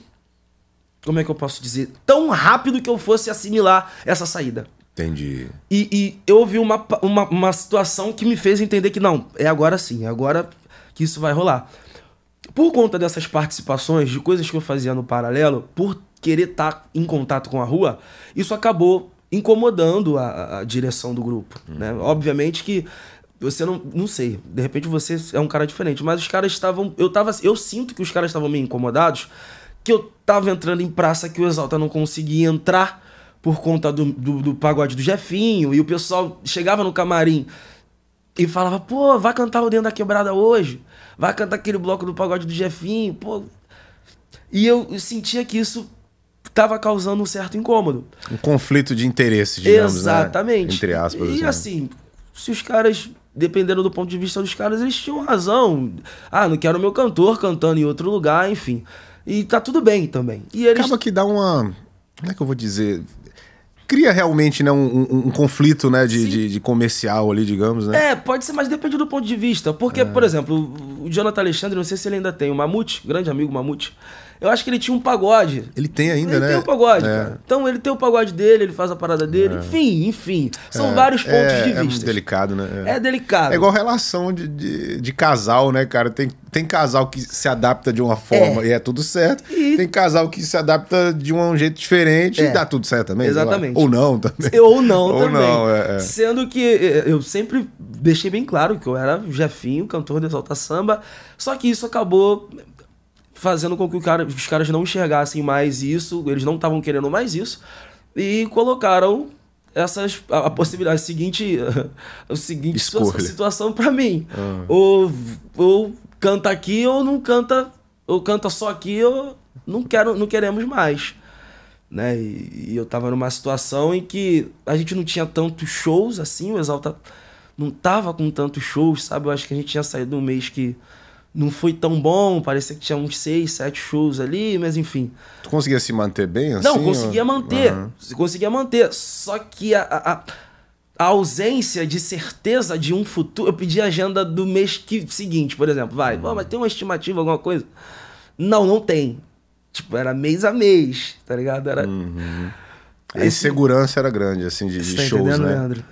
Como é que eu posso dizer? Tão rápido que eu fosse assimilar essa saída. Entendi. E eu ouvi uma situação que me fez entender que não, é agora sim, é agora que isso vai rolar. Por conta dessas participações, de coisas que eu fazia no paralelo, por querer estar em contato com a rua, isso acabou incomodando a direção do grupo, né? Obviamente que você não sei, de repente você é um cara diferente, mas os caras estavam... Eu sinto que os caras estavam meio incomodados, que eu tava entrando em praça que o Exalta não conseguia entrar por conta do pagode do Jefinho, e o pessoal chegava no camarim e falava, pô, vai cantar o Dentro da Quebrada hoje, vai cantar aquele bloco do pagode do Jefinho, pô. E eu sentia que isso tava causando um certo incômodo. Um conflito de interesse, digamos, exatamente. Né? Entre aspas. E assim, se os caras... Dependendo do ponto de vista dos caras, eles tinham razão. Não quero meu cantor cantando em outro lugar, enfim. E tá tudo bem também. E eles... Acaba que dá uma... Como é que eu vou dizer? Cria realmente, né, um conflito, né, de comercial ali, digamos, né? Pode ser, mas depende do ponto de vista. Porque, por exemplo, o Jonathan Alexandre, não sei se ele ainda tem, o Mamute, grande amigo Mamute, eu acho que ele tinha um pagode. Ele tem ainda, né? Ele tem o pagode, cara. Então ele tem o pagode dele, ele faz a parada dele, enfim. São vários pontos de vista. É delicado, né? É delicado. É igual relação de casal, né, cara? Tem casal que se adapta de uma forma e é tudo certo. E tem casal que se adapta de um jeito diferente e dá tudo certo também. Exatamente. Ou não também. Ou não também. Não, Sendo que eu sempre deixei bem claro que eu era o Jefinho, cantor do Exalta Samba, só que isso acabou fazendo com que os caras não enxergassem mais isso, eles não estavam querendo mais isso, e colocaram a possibilidade, a seguinte situação para mim. Ou canta aqui ou não canta, ou canta só aqui ou não queremos mais. Né? E eu tava numa situação em que a gente não tinha tantos shows assim, o Exalta não tava com tantos shows, sabe? Eu acho que a gente tinha saído um mês que não foi tão bom, parecia que tinha uns 6, 7 shows ali, mas enfim. Tu conseguia se manter bem assim? Não, conseguia manter. Conseguia manter. Só que a ausência de certeza de um futuro... Eu pedi a agenda do mês seguinte, por exemplo. Mas tem uma estimativa, alguma coisa? Não tem. Tipo, era mês a mês, tá ligado? Era... A insegurança era grande, assim, de tá shows, né? Leandro?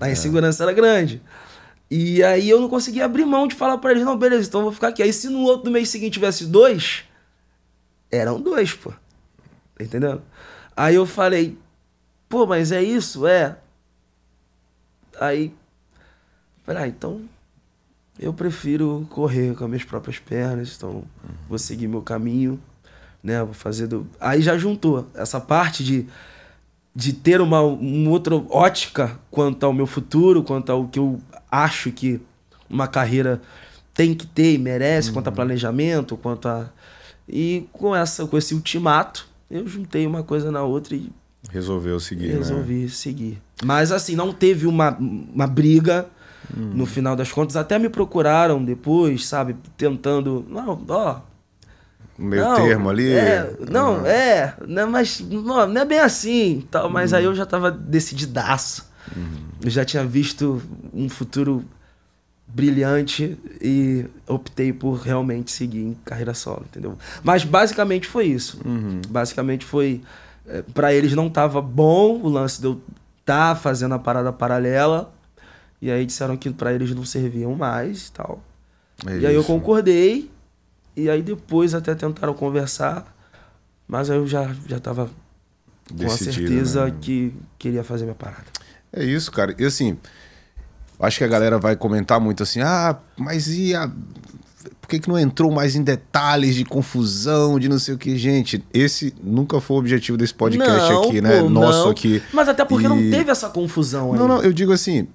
A insegurança era grande. E aí eu não conseguia abrir mão de falar pra eles, não, beleza, então eu vou ficar aqui. Aí se no outro mês seguinte tivesse 2, eram 2, pô. Tá entendendo? Aí eu falei, pô, mas é isso? É. Aí, falei, então eu prefiro correr com as minhas próprias pernas, então vou seguir meu caminho, né? Vou fazer Aí já juntou essa parte de ter uma outra ótica quanto ao meu futuro, quanto ao que eu acho que uma carreira tem que ter e merece, quanto a planejamento, quanto a... E com esse ultimato, eu juntei uma coisa na outra e... Resolvi seguir. Mas assim, não teve uma briga no final das contas. Até me procuraram depois, sabe? Tentando... Meio termo ali? Mas não é bem assim, tal, mas aí eu já tava decididaço. Eu já tinha visto um futuro brilhante e optei por realmente seguir em carreira solo, entendeu? Mas basicamente foi isso. Basicamente foi... Pra eles não tava bom o lance de eu estar fazendo a parada paralela, e aí disseram que pra eles não serviam mais e tal. E aí eu concordei. E aí depois até tentaram conversar, mas aí eu já tava com a certeza, né, que queria fazer minha parada. É isso, cara. E assim, acho que a galera vai comentar muito assim, mas por que não entrou mais em detalhes de confusão, de não sei o que? Gente, esse nunca foi o objetivo desse podcast aqui, né? Nosso aqui. Mas até porque não teve essa confusão aí. Não, eu digo assim...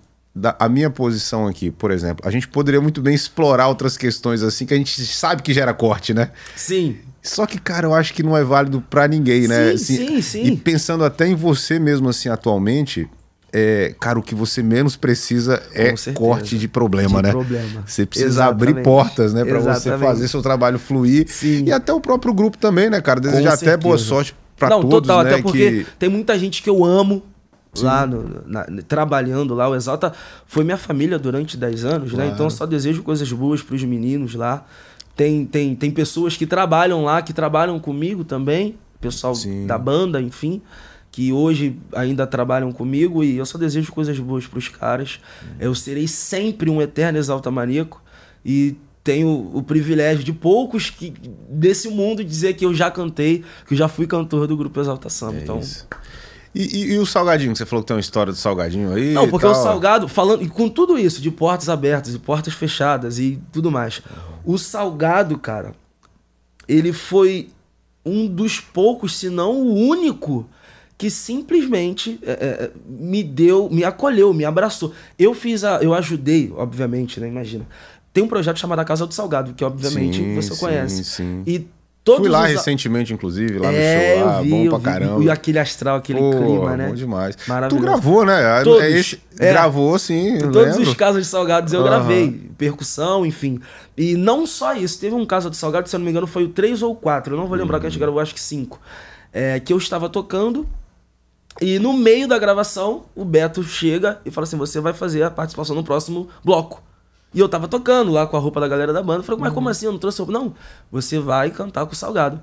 A minha posição aqui, por exemplo, a gente poderia muito bem explorar outras questões assim, que a gente sabe que gera corte, né? Sim. Só que, cara, eu acho que não é válido pra ninguém, né? Sim. E pensando até em você mesmo, assim, atualmente, cara, o que você menos precisa é corte de problema, né? Você precisa abrir portas, né? Pra você fazer seu trabalho fluir. Sim. E até o próprio grupo também, né, cara? Desejar até boa sorte pra todos, total, né? Até porque tem muita gente que eu amo, lá trabalhando lá. O Exalta foi minha família durante 10 anos, né? Então eu só desejo coisas boas pros meninos lá. Tem pessoas que trabalham lá, que trabalham comigo também, pessoal da banda, enfim, que hoje ainda trabalham comigo, e eu só desejo coisas boas pros caras. Eu serei sempre um eterno Exalta Maníaco e tenho o privilégio de poucos desse mundo dizer que eu já cantei, que eu já fui cantor do grupo Exalta Samba. Então... Isso. E o Salgadinho? Você falou que tem uma história do Salgadinho aí? Não, porque o Salgado, falando com tudo isso, de portas abertas e portas fechadas e tudo mais, o Salgado, cara, ele foi um dos poucos, se não o único, que simplesmente me acolheu, me abraçou. Eu ajudei, obviamente, né? Imagina. Tem um projeto chamado A Casa do Salgado, que obviamente você conhece. Sim. E fui lá recentemente, inclusive, lá no show, lá, bom pra caramba. E aquele astral, aquele clima, né? Bom demais. Maravilhoso. Tu gravou, né? Todos. Gravou, sim, todos os casos de Salgados eu gravei. Percussão, enfim. E não só isso. Teve um caso de Salgado, se eu não me engano, foi o 3 ou 4. Eu não vou lembrar, que a gente gravou, acho que 5. Que eu estava tocando. E no meio da gravação, o Beto chega e fala assim, você vai fazer a participação no próximo bloco. E eu tava tocando lá com a roupa da galera da banda. Eu falei, mas como assim? Eu não trouxe roupa? Não, você vai cantar com o Salgado.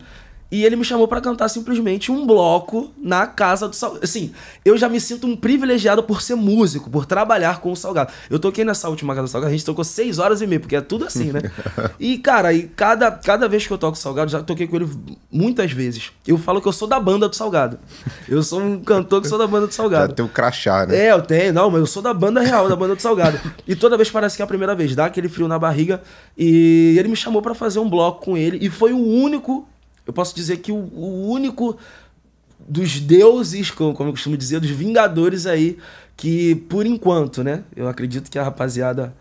E ele me chamou pra cantar simplesmente um bloco na casa do Salgado. Assim, eu já me sinto um privilegiado por ser músico, por trabalhar com o Salgado. Eu toquei nessa última casa do Salgado, a gente tocou 6 horas e meia, porque é tudo assim, né? E, cara, cada vez que eu toco o Salgado, já toquei com ele muitas vezes. Eu falo que eu sou da banda do Salgado. Eu sou um cantor que sou da banda do Salgado. Já tem o crachá, né? Eu tenho. Não, mas eu sou da banda real, da banda do Salgado. E toda vez parece que é a primeira vez. Dá aquele frio na barriga. E ele me chamou pra fazer um bloco com ele. E foi o único... Eu posso dizer que o único dos deuses, como eu costumo dizer, dos vingadores aí, que por enquanto, né? Eu acredito que a rapaziada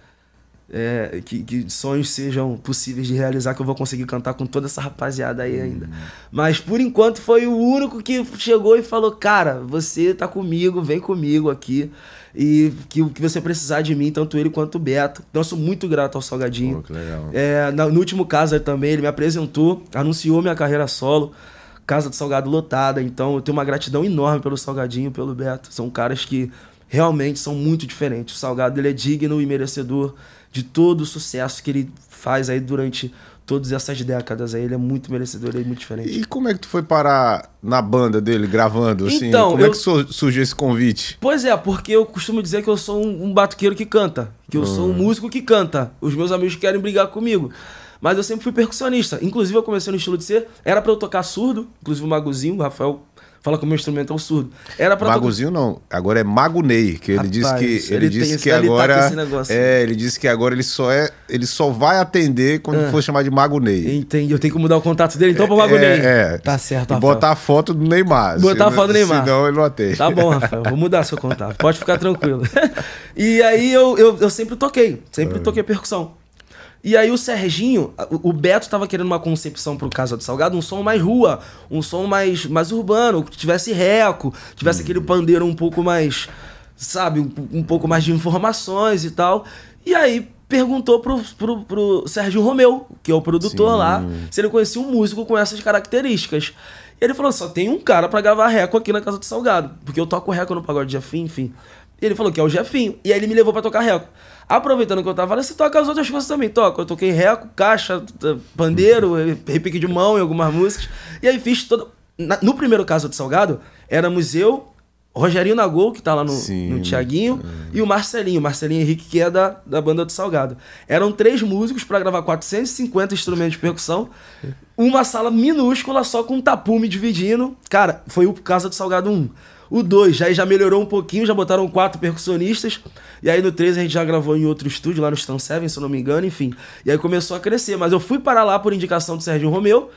Que sonhos sejam possíveis de realizar, que eu vou conseguir cantar com toda essa rapaziada aí ainda. Mas por enquanto foi o único que chegou e falou: cara, você tá comigo, vem comigo aqui. E que o que você precisar de mim, tanto ele quanto o Beto. Então eu sou muito grato ao Salgadinho. Pô, que legal. No último caso também, ele me apresentou, anunciou minha carreira solo, Casa do Salgado lotada. Então eu tenho uma gratidão enorme pelo Salgadinho e pelo Beto. São caras que realmente são muito diferentes. O Salgado, ele é digno e merecedor de todo o sucesso que ele faz aí durante todas essas décadas aí. Ele é muito merecedor, ele é muito diferente. E como é que tu foi parar na banda dele, gravando, assim? Então, como é que surgiu esse convite? Pois é, porque eu costumo dizer que eu sou um batuqueiro que canta, que eu sou um músico que canta. Os meus amigos querem brigar comigo. Mas eu sempre fui percussionista. Inclusive, eu comecei no estilo de ser, era pra eu tocar surdo, inclusive o Maguzinho, o Rafael, fala que o meu instrumento é o surdo. Era pra Maguzinho não, agora é Magunei, que ele disse que ele disse que agora ele disse que agora ele só vai atender quando for chamar de Magunei. Entendi, eu tenho que mudar o contato dele então pro Magunei. Tá certo, Rafael. E botar a foto do Neymar. Botar a foto do Neymar. Senão ele não atende. Tá bom, Rafael, vou mudar seu contato, pode ficar tranquilo. E aí eu sempre toquei percussão. E aí o Serginho, o Beto tava querendo uma concepção pro Casa do Salgado, um som mais rua, um som mais urbano, que tivesse reco, tivesse aquele pandeiro um pouco mais, sabe, um pouco mais de informações e tal. E aí perguntou pro Serginho Romeu, que é o produtor lá, se ele conhecia um músico com essas características. E ele falou: só tem um cara pra gravar reco aqui na Casa do Salgado, porque eu toco reco no Pagode Jefinho, enfim. E ele falou que é o Jefinho. E aí ele me levou pra tocar reco. Aproveitando que eu tava falando, você toca as outras coisas também. Toca. Eu toquei reco, caixa, pandeiro, repique de mão em algumas músicas. E aí fiz todo... No primeiro Casa do Salgado, éramos eu, Rogerinho Nagol, que tá lá no Thiaguinho, e o Marcelinho Henrique, que é da banda do Salgado. Eram 3 músicos pra gravar 450 instrumentos de percussão, uma sala minúscula só com um tapume dividindo. Cara, foi o Casa do Salgado 1. O 2 já melhorou um pouquinho, já botaram 4 percussionistas. E aí no 3 a gente já gravou em outro estúdio, lá no Stan Seven, se eu não me engano, enfim. E aí começou a crescer. Mas eu fui parar lá por indicação do Serginho Romeu,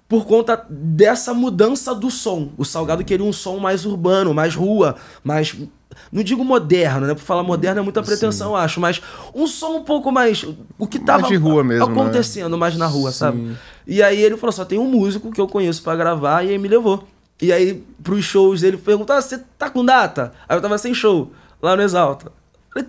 por conta dessa mudança do som. O Salgado queria um som mais urbano, mais rua, mais... Não digo moderno, né? Por falar moderno é muita pretensão, eu acho. Mas um som um pouco mais... O que tava de rua mesmo, acontecendo, né? Mais na rua, sabe? E aí ele falou: só tem um músico que eu conheço pra gravar, e aí me levou. E aí, pros shows, ele perguntou: você tá com data? Aí eu tava sem show, lá no Exalta. Falei: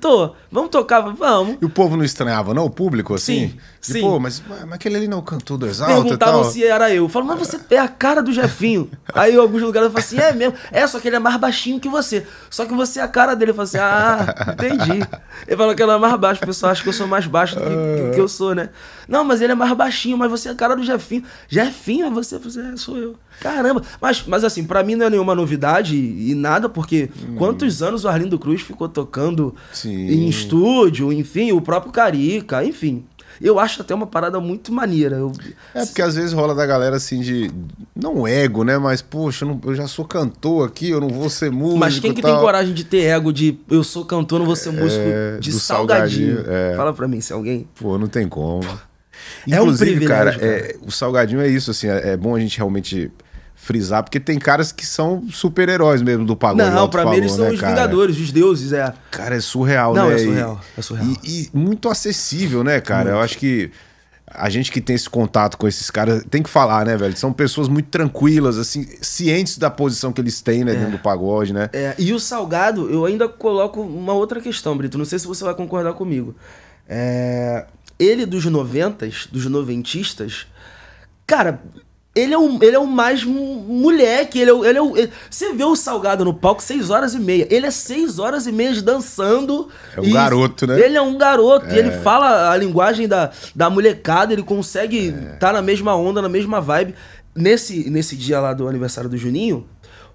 vamos tocar, vamos. E o povo não estranhava, não? O público, assim? Sim. Pô, mas aquele ali não cantou do Exalta Perguntavam e tal. se era eu. Falaram: mas você é a cara do Jefinho. Aí em alguns lugares eu falei assim: é mesmo? Só que ele é mais baixinho que você. Só que você é a cara dele. Eu falei assim: entendi. Ele falou que ele é mais baixo. O pessoal acha que eu sou mais baixo do que eu sou, né? Não, mas ele é mais baixinho, mas você é a cara do Jefinho. Jefinho, você? Eu falei: sou eu. Caramba. Mas assim, pra mim não é nenhuma novidade e nada, porque quantos anos o Arlindo Cruz ficou tocando em estúdio, enfim, o próprio Carica, enfim. Eu acho até uma parada muito maneira. Porque às vezes rola da galera assim de... Não ego, né? Mas, poxa, eu já sou cantor aqui, eu não vou ser músico. Mas quem que tem coragem de ter ego de eu sou cantor, não vou ser músico de Salgadinho? Fala pra mim, se alguém... Pô, não tem como. É um privilégio, cara. O Salgadinho é isso, assim, é bom a gente realmente frisar, porque tem caras que são super-heróis mesmo do pagode. Não, pra mim eles são os vingadores, os deuses, Cara, é surreal, né? Não, é surreal, é surreal. E muito acessível, né, cara? Eu acho que a gente que tem esse contato com esses caras tem que falar, né, velho? São pessoas muito tranquilas, assim, cientes da posição que eles têm, né, dentro do pagode, né? E o Salgado, eu ainda coloco uma outra questão, Brito, não sei se você vai concordar comigo. Ele dos 90s, dos noventistas, cara... Ele é o mais moleque, você vê o Salgado no palco 6h30, ele é 6h30 dançando. É um garoto, né? Ele é um garoto, e ele fala a linguagem da molecada, ele consegue tá na mesma onda, na mesma vibe. Nesse dia lá do aniversário do Juninho,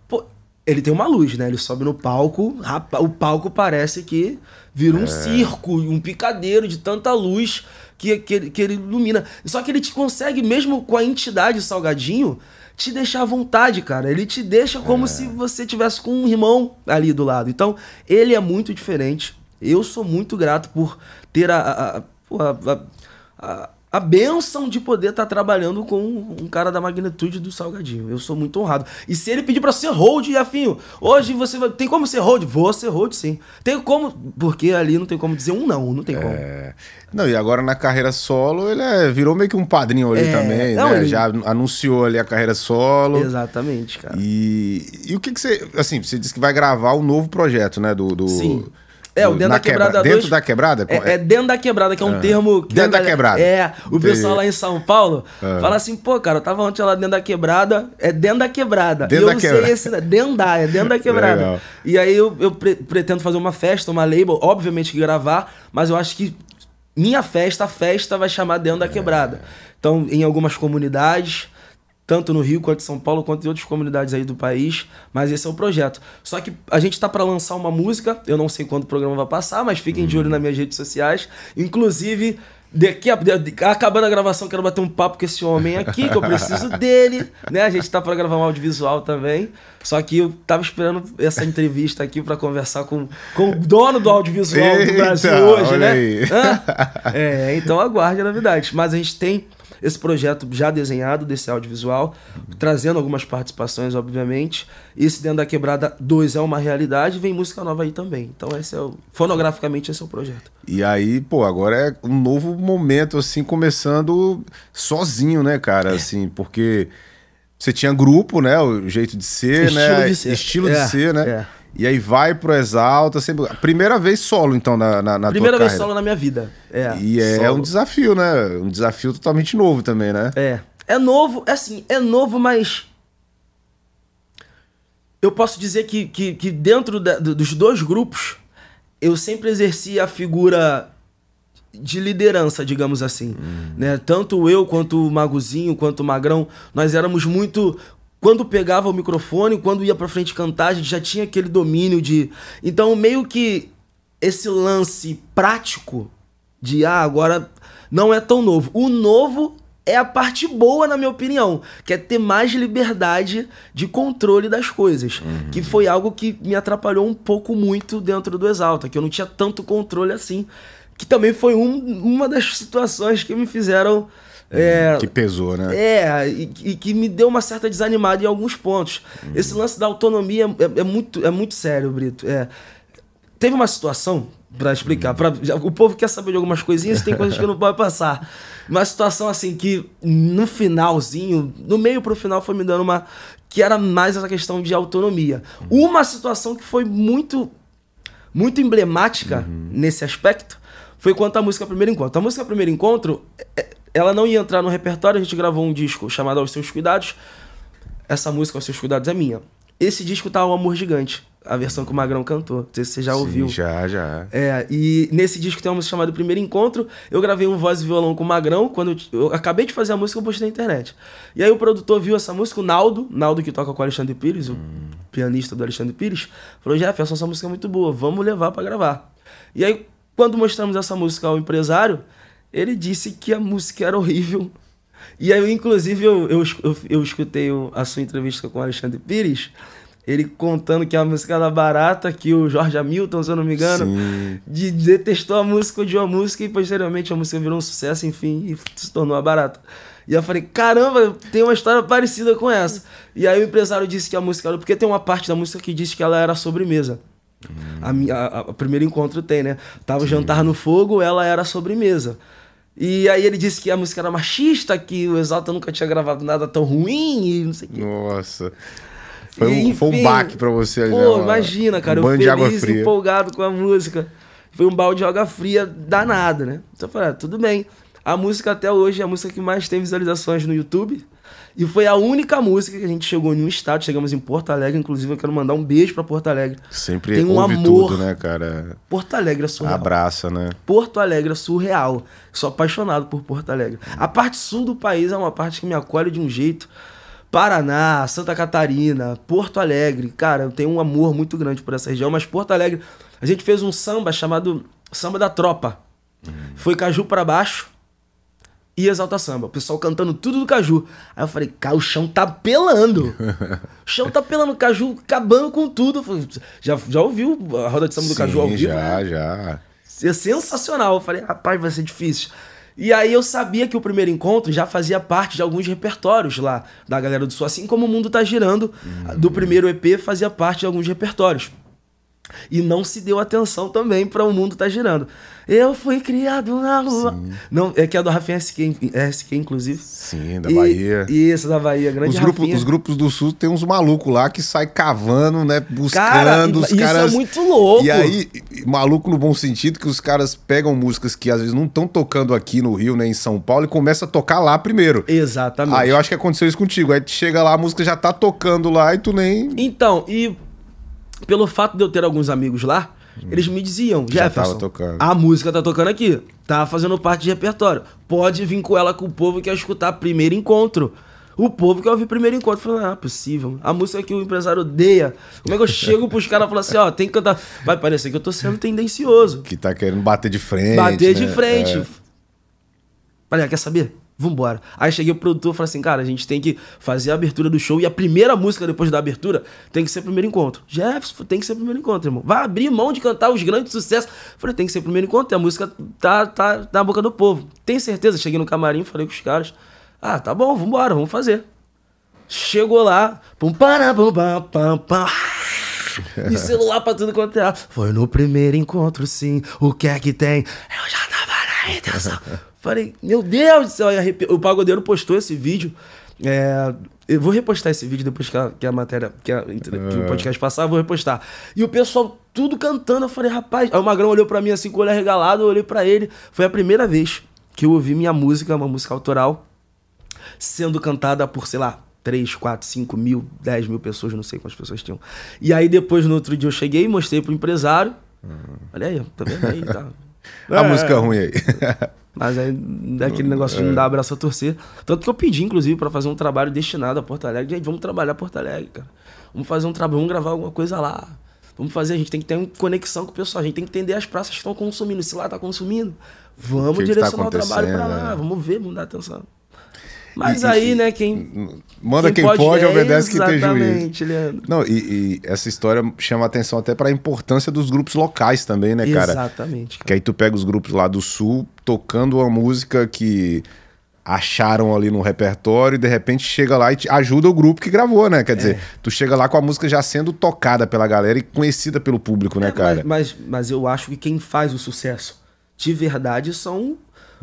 pô, ele tem uma luz, né? Ele sobe no palco, o palco parece que vira um circo, um picadeiro de tanta luz que ele ilumina. Só que ele te consegue, mesmo com a entidade Salgadinho, te deixar à vontade, cara. Ele te deixa como se você tivesse com um irmão ali do lado. Então, ele é muito diferente. Eu sou muito grato por ter a bênção de poder estar trabalhando com um cara da magnitude do Salgadinho. Eu sou muito honrado. E se ele pedir pra ser hold, Afinho, hoje você vai... Tem como ser hold? Vou ser hold, sim. Tem como... Porque ali não tem como dizer um não tem como. Não, e agora na carreira solo, ele virou meio que um padrinho ali também, não, né? Ele... Já anunciou ali a carreira solo. Exatamente, cara. E o que você... Assim, você disse que vai gravar um novo projeto, né? Sim. O Dentro da Quebrada 2... Dentro da Quebrada? É Dentro da Quebrada, que é um termo... Dentro da Quebrada. O pessoal lá em São Paulo fala assim, pô, cara, eu tava ontem lá dentro da Quebrada, é Dentro da Quebrada. Dentro da Quebrada. Sei esse... é Dentro da Quebrada. Legal. E aí eu pretendo fazer uma festa, uma label, obviamente que gravar, mas eu acho que minha festa, a festa vai chamar Dentro da Quebrada. Então, em algumas comunidades... tanto no Rio, quanto em São Paulo, quanto em outras comunidades aí do país, mas esse é o projeto. Só que a gente tá para lançar uma música, eu não sei quando o programa vai passar, mas fiquem de olho nas minhas redes sociais. Inclusive, acabando a gravação, quero bater um papo com esse homem aqui, que eu preciso dele, né? A gente tá para gravar um audiovisual também, só que eu tava esperando essa entrevista aqui para conversar com o dono do audiovisual do Brasil hoje, né? Então aguarde a novidade. Mas a gente tem esse projeto já desenhado desse audiovisual, trazendo algumas participações, obviamente. Esse Dentro da Quebrada 2 é uma realidade, vem música nova aí também. Então fonograficamente esse é o projeto. E aí, pô, agora é um novo momento, assim, começando sozinho, né, cara? Assim, porque você tinha grupo, né? O jeito de ser, né? Estilo de ser, né? E aí vai pro Exalta, sempre... Primeira vez solo, então, na tua carreira. Primeira vez solo na minha vida. E é um desafio, né? Um desafio totalmente novo também, né? É novo, é novo, mas... Eu posso dizer que dentro dos dois grupos, eu sempre exerci a figura de liderança, digamos assim. Né? Tanto eu, quanto o Maguzinho, quanto o Magrão, nós éramos muito... Quando pegava o microfone, quando ia pra frente cantar, a gente já tinha aquele domínio de... Então, meio que esse lance prático de, agora não é tão novo. O novo é a parte boa, na minha opinião, que é ter mais liberdade de controle das coisas. Que foi algo que me atrapalhou um pouco muito dentro do Exalta, que eu não tinha tanto controle assim. Que também foi uma das situações que me fizeram... que pesou, né? E que me deu uma certa desanimada em alguns pontos. Esse lance da autonomia é muito sério, Brito. Teve uma situação, pra explicar, o povo quer saber de algumas coisinhas, tem coisas que não pode passar. Uma situação assim que no finalzinho, no meio pro final, foi me dando que era mais essa questão de autonomia. Uma situação que foi muito emblemática nesse aspecto foi quanto à música Primeiro Encontro. A música Primeiro Encontro... ela não ia entrar no repertório, a gente gravou um disco chamado Aos Seus Cuidados. Essa música, Aos Seus Cuidados, é minha. Esse disco tá O Amor Gigante, a versão que o Magrão cantou. Não sei se você já ouviu. Sim, já. E nesse disco tem uma música chamada Primeiro Encontro. Eu gravei um voz e violão com o Magrão. Quando eu acabei de fazer a música, eu postei na internet. E aí o produtor viu essa música, o Naldo que toca com o Alexandre Pires, o pianista do Alexandre Pires, falou, Jefferson, essa música é muito boa, vamos levar pra gravar. E aí, quando mostramos essa música ao empresário, ele disse que a música era horrível. E aí, inclusive, eu escutei a sua entrevista com o Alexandre Pires, ele contando que a música era barata, que o Jorge Hamilton, se eu não me engano, detestou a música, odiou a música, e posteriormente a música virou um sucesso, enfim, e se tornou a barata. E eu falei, caramba, tem uma história parecida com essa. E aí o empresário disse que a música era... Porque tem uma parte da música que diz que ela era sobremesa. A Primeiro Encontro tem, né? Tava o Jantar no Fogo, ela era a sobremesa. E aí ele disse que a música era machista, que o Exalta nunca tinha gravado nada tão ruim e não sei o quê. Nossa. Foi um baque pra você. Pô, né? Imagina, cara. Eu feliz, empolgado com a música. Foi um balde de água fria danado, né? Então eu falei, tudo bem. A música até hoje é a música que mais tem visualizações no YouTube. E foi a única música que a gente chegou em um estado. Chegamos em Porto Alegre, inclusive eu quero mandar um beijo pra Porto Alegre. Sempre tem um amor, tudo, né, cara? Porto Alegre é surreal. Abraça, né? Porto Alegre é surreal. Sou apaixonado por Porto Alegre. A parte sul do país é uma parte que me acolhe de um jeito. Paraná, Santa Catarina, Porto Alegre. Cara, eu tenho um amor muito grande por essa região. Mas Porto Alegre, a gente fez um samba chamado Samba da Tropa. Foi Caju pra baixo e Exalta Samba. O pessoal cantando tudo do Caju. Aí eu falei, cara, o chão tá pelando. O chão tá pelando, o Caju acabando com tudo. Já ouviu a roda de samba do Caju ao vivo? Já. É sensacional. Eu falei, rapaz, vai ser difícil. E aí eu sabia que o Primeiro Encontro já fazia parte de alguns repertórios lá da galera do Sul, assim como O Mundo Tá Girando, do primeiro EP, fazia parte de alguns repertórios. E não se deu atenção também para O Mundo Tá Girando. Eu fui criado na rua. Não, é que é do Rafinha SQ, inclusive. Sim, da Bahia. Isso, da Bahia. Grande Rafinha. Os grupos do Sul tem uns malucos lá que saem cavando, né? Buscando cara, os isso caras. É muito louco. E aí, maluco no bom sentido, que os caras pegam músicas que às vezes não estão tocando aqui no Rio, né, em São Paulo, e começam a tocar lá primeiro. Exatamente. Aí eu acho que aconteceu isso contigo. Aí tu chega lá, a música já tá tocando lá e tu nem. Então, e pelo fato de eu ter alguns amigos lá, eles me diziam, Jefferson, a música tá tocando aqui, tá fazendo parte de repertório, pode vir com ela com o povo que quer escutar Primeiro Encontro. O povo quer ouvir Primeiro Encontro. Eu falei, não é possível. A música que o empresário odeia. Como é que eu chego pros caras e falo assim, ó, tem que cantar. Vai parecer que eu tô sendo tendencioso. Que tá querendo bater de frente. Bater né? de frente. Falei, quer saber? Vambora. Aí cheguei pro produtor e falei assim, cara, a gente tem que fazer a abertura do show e a primeira música depois da abertura tem que ser Primeiro Encontro. Jefferson, tem que ser Primeiro Encontro, irmão. Vai abrir mão de cantar os grandes sucessos. Falei, tem que ser Primeiro Encontro, a música tá na boca do povo. Tem certeza? Cheguei no camarim, falei com os caras. Ah, tá bom, vambora, vamos fazer. Chegou lá, pum, para, pum, pam, pam, pam. E celular pra tudo quanto é. Foi no primeiro encontro, sim. O que é que tem? Eu já tava na intenção. Falei, meu Deus do céu. O Pagodeiro postou esse vídeo. Eu vou repostar esse vídeo depois que a matéria, que o podcast passar, eu vou repostar. E o pessoal tudo cantando. Eu falei, rapaz. Aí o Magrão olhou pra mim assim com o olho arregalado. Eu olhei pra ele. Foi a primeira vez que eu ouvi minha música, uma música autoral, sendo cantada por, sei lá, 3, 4, 5 mil, 10 mil pessoas, não sei quantas pessoas tinham. E aí depois, no outro dia, eu cheguei e mostrei pro empresário. Olha aí, tá vendo aí? Tá. A música ruim aí. Mas aí, daquele negócio de não dar abraço a torcer. Tanto que eu pedi, inclusive, pra fazer um trabalho destinado a Porto Alegre. Gente, vamos trabalhar Porto Alegre, cara. Vamos fazer um trabalho, vamos gravar alguma coisa lá. Vamos fazer, a gente tem que ter uma conexão com o pessoal. A gente tem que entender as praças que estão consumindo. Se lá tá consumindo, vamos direcionar o trabalho pra lá. Vamos ver, vamos dar atenção. Mas aí, né, manda quem pode obedece quem tem juízo. Exatamente, Leandro. Não, e essa história chama atenção até para a importância dos grupos locais também, né, cara? Exatamente. Cara. Que aí tu pega os grupos lá do Sul tocando uma música que acharam ali no repertório e de repente chega lá e ajuda o grupo que gravou, né? Quer dizer, tu chega lá com a música já sendo tocada pela galera e conhecida pelo público, né, cara? Mas eu acho que quem faz o sucesso de verdade são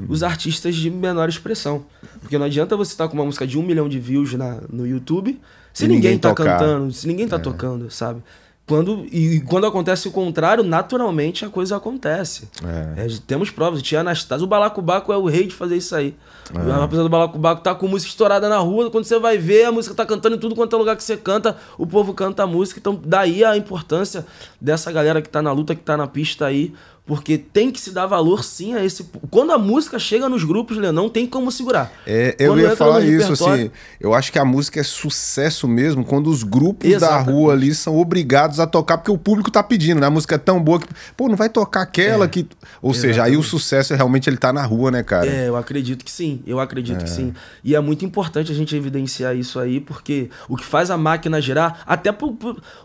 os artistas de menor expressão. Porque não adianta você estar com uma música de 1 milhão de views no YouTube se ninguém tá cantando, se ninguém tá tocando, sabe? Quando acontece o contrário, naturalmente a coisa acontece. Temos provas. Tia Anastácia, o Balacobaco é o rei de fazer isso aí. Apesar do Balacobaco tá com música estourada na rua, quando você vai ver, a música tá cantando em tudo quanto é lugar que você canta, o povo canta a música. Então daí a importância dessa galera que tá na luta, que tá na pista aí, porque tem que se dar valor sim a esse... Quando a música chega nos grupos, não tem como segurar. Eu ia falar isso, assim, eu acho que a música é sucesso mesmo quando os grupos da rua ali são obrigados a tocar, porque o público tá pedindo, né? A música é tão boa que, pô, não vai tocar aquela que... Ou seja, aí o sucesso realmente ele tá na rua, né, cara? Eu acredito que sim, que sim. E é muito importante a gente evidenciar isso aí, porque o que faz a máquina girar, até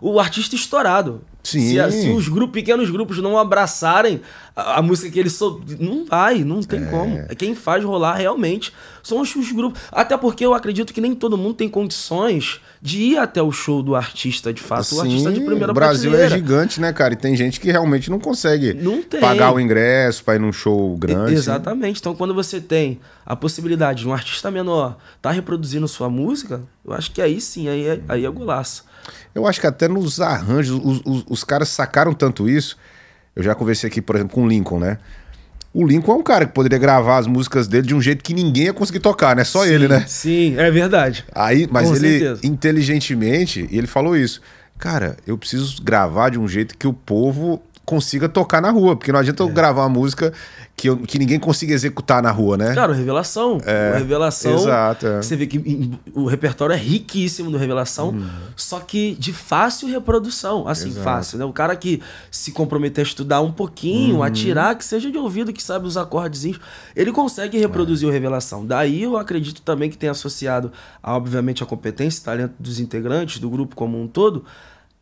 o artista estourado. Sim. Se os pequenos grupos não abraçarem a música que eles não tem como. Quem faz rolar realmente são os grupos. Até porque eu acredito que nem todo mundo tem condições de ir até o show do artista, de fato. Sim, o artista de primeira o Brasil prateleira. É gigante, né, cara? E tem gente que realmente não consegue pagar o ingresso pra ir num show grande. Exatamente. Então, quando você tem a possibilidade de um artista menor tá reproduzindo sua música, eu acho que aí sim, aí é golaço. Eu acho que até nos arranjos, os caras sacaram tanto isso. Eu já conversei aqui, por exemplo, com o Lincoln, né? O Lincoln é um cara que poderia gravar as músicas dele de um jeito que ninguém ia conseguir tocar, né? Só ele, né? Sim, é verdade. Mas com ele, certeza, inteligentemente, ele falou isso. Cara, eu preciso gravar de um jeito que o povo consiga tocar na rua, porque não adianta eu gravar uma música que ninguém consiga executar na rua, né? Cara, o Revelação. O Revelação. Exato. Você vê que o repertório é riquíssimo do Revelação, só que de fácil reprodução. Assim, fácil, né? O cara que se comprometer a estudar um pouquinho, a tirar, que seja de ouvido, que sabe os acordezinhos, ele consegue reproduzir o Revelação. Daí eu acredito também que tem associado, obviamente, a competência e talento dos integrantes, do grupo como um todo,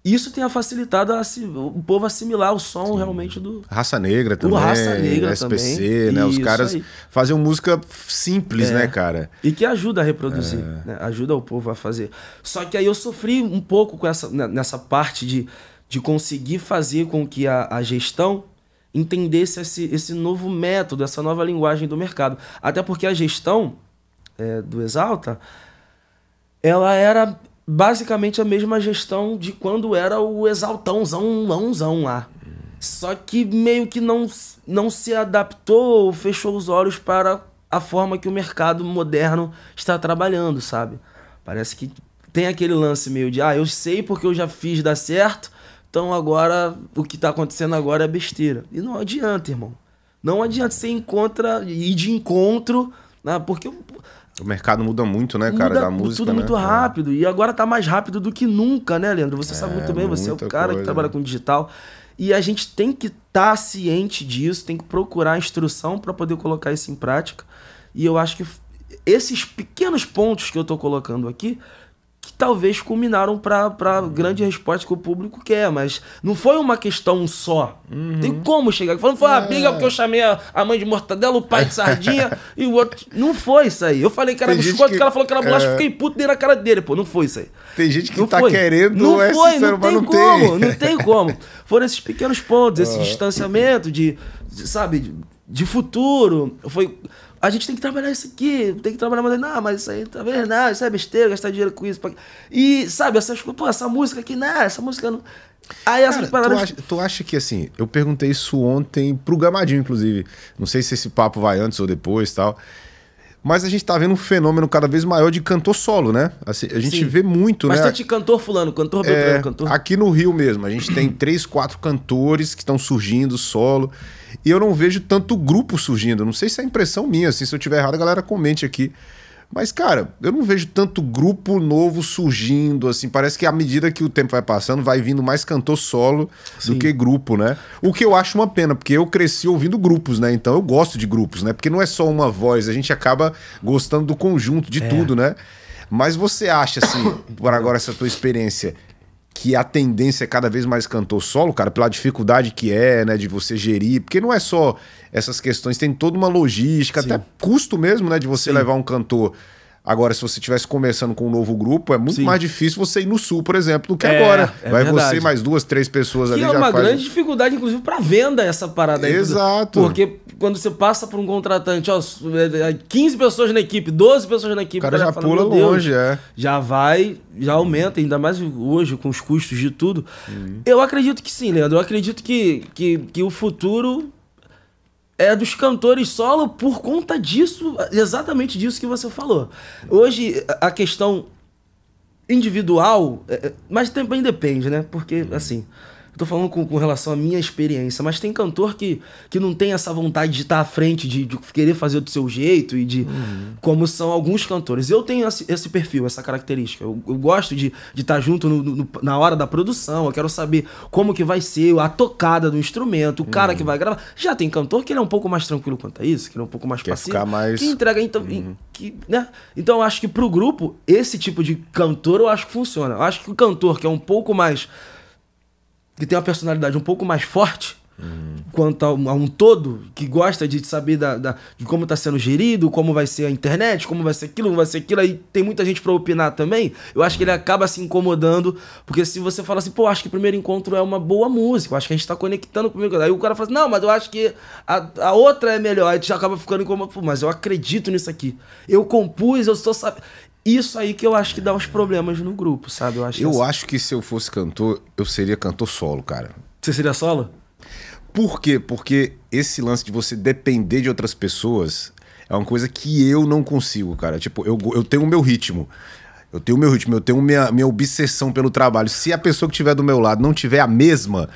isso tem facilitado o povo assimilar o som realmente do... Raça Negra também, Raça Negra SPC, também. né? Os Isso caras aí. fazem música simples, né, cara? E que ajuda a reproduzir, né? Ajuda o povo a fazer. Só que aí eu sofri um pouco com nessa parte de conseguir fazer com que a gestão entendesse esse novo método, essa nova linguagem do mercado. Até porque a gestão do Exalta, ela era basicamente a mesma gestão de quando era o Exaltãozão lá. Só que meio que não se adaptou, fechou os olhos para a forma que o mercado moderno está trabalhando, sabe? Parece que tem aquele lance meio de, eu sei porque eu já fiz dar certo, então agora o que está acontecendo agora é besteira. E não adianta, irmão. Não adianta, você ir de encontro, né? Porque o mercado muda muito, né, cara, da música, tudo muito rápido. E agora tá mais rápido do que nunca, né, Leandro? Você sabe muito bem, você é o cara que trabalha com digital. E a gente tem que estar ciente disso, tem que procurar instrução para poder colocar isso em prática. E eu acho que esses pequenos pontos que eu tô colocando aqui, que talvez culminaram para grande resposta que o público quer, mas não foi uma questão só. Tem como chegar aqui falando, foi uma briga porque eu chamei a mãe de mortadela, o pai de sardinha e o outro. Não foi isso aí. Eu falei que era biscoito, que ela falou que era bolacha, fiquei puto dentro da cara dele, pô. Não foi isso aí. Tem gente que não tá foi. querendo, não foi, não tem não como, não tem como. Foram esses pequenos pontos, esse distanciamento sabe, de futuro. A gente tem que trabalhar isso aqui, tem que trabalhar, mas isso aí tá vendo? Não, isso é besteira, gastar dinheiro com isso. E, sabe, essa música aqui, essa música não. Aí essas paradas. Tu acha que, assim, eu perguntei isso ontem pro Gamadinho, inclusive. Não sei se esse papo vai antes ou depois e tal. Mas a gente tá vendo um fenômeno cada vez maior de cantor solo, né? Assim, a gente vê muito, né? Bastante cantor fulano, cantor beltrano, cantor... Aqui no Rio mesmo, a gente tem 3, 4 cantores que estão surgindo solo. E eu não vejo tanto grupo surgindo. Não sei se é impressão minha, assim, se eu tiver errado, a galera comente aqui. Mas, cara, eu não vejo tanto grupo novo surgindo, assim. Parece que à medida que o tempo vai passando, vai vindo mais cantor solo do que grupo, né? O que eu acho uma pena, porque eu cresci ouvindo grupos, né? Então eu gosto de grupos, né? Porque não é só uma voz, a gente acaba gostando do conjunto, de tudo, né? Mas você acha, assim, por agora essa tua experiência, que a tendência é cada vez mais cantor solo, cara, pela dificuldade que né, de você gerir, porque não é só essas questões, tem toda uma logística, até custo mesmo, né, de você levar um cantor. Agora, se você estivesse começando com um novo grupo, é muito mais difícil você ir no Sul, por exemplo, do que agora. Vai verdade. Você mais 2, 3 pessoas ali já faz... é uma grande dificuldade, inclusive, para venda essa parada aí. Exato. Porque quando você passa por um contratante, 15 pessoas na equipe, 12 pessoas na equipe... O cara já pula longe, já aumenta, ainda mais hoje, com os custos de tudo. Eu acredito que sim, Leandro. Eu acredito que o futuro... é dos cantores solo por conta disso, exatamente disso que você falou. Hoje, a questão individual, mas também depende, né? Porque, assim, eu tô falando com relação à minha experiência, mas tem cantor que não tem essa vontade de estar à frente, de querer fazer do seu jeito e de... como são alguns cantores. Eu tenho esse perfil, essa característica. Eu gosto de estar junto na hora da produção, eu quero saber como que vai ser a tocada do instrumento, o cara que vai gravar. Já tem cantor que ele é um pouco mais tranquilo quanto a isso, que ele é um pouco mais passivo. Ficar mais... que entrega, então... né? Então eu acho que pro grupo, esse tipo de cantor eu acho que funciona. Eu acho que o cantor que é um pouco mais... que tem uma personalidade um pouco mais forte quanto a um todo, que gosta de saber de como está sendo gerido, como vai ser a internet, como vai ser aquilo, aí tem muita gente para opinar também, eu acho que ele acaba se incomodando, porque se você fala assim, pô, acho que o primeiro encontro é uma boa música, eu acho que a gente está conectando com o primeiro, aí o cara fala assim, não, mas eu acho que a outra é melhor, aí já acaba ficando incomodado, pô, mas eu acredito nisso aqui, eu compus, eu estou sabendo... Isso aí que eu acho que dá uns problemas no grupo, sabe? Eu acho que se eu fosse cantor, eu seria cantor solo, cara. Você seria solo? Por quê? Porque esse lance de você depender de outras pessoas é uma coisa que eu não consigo, cara. Tipo, eu tenho o meu ritmo. Eu tenho minha obsessão pelo trabalho. Se a pessoa que estiver do meu lado não tiver a mesma...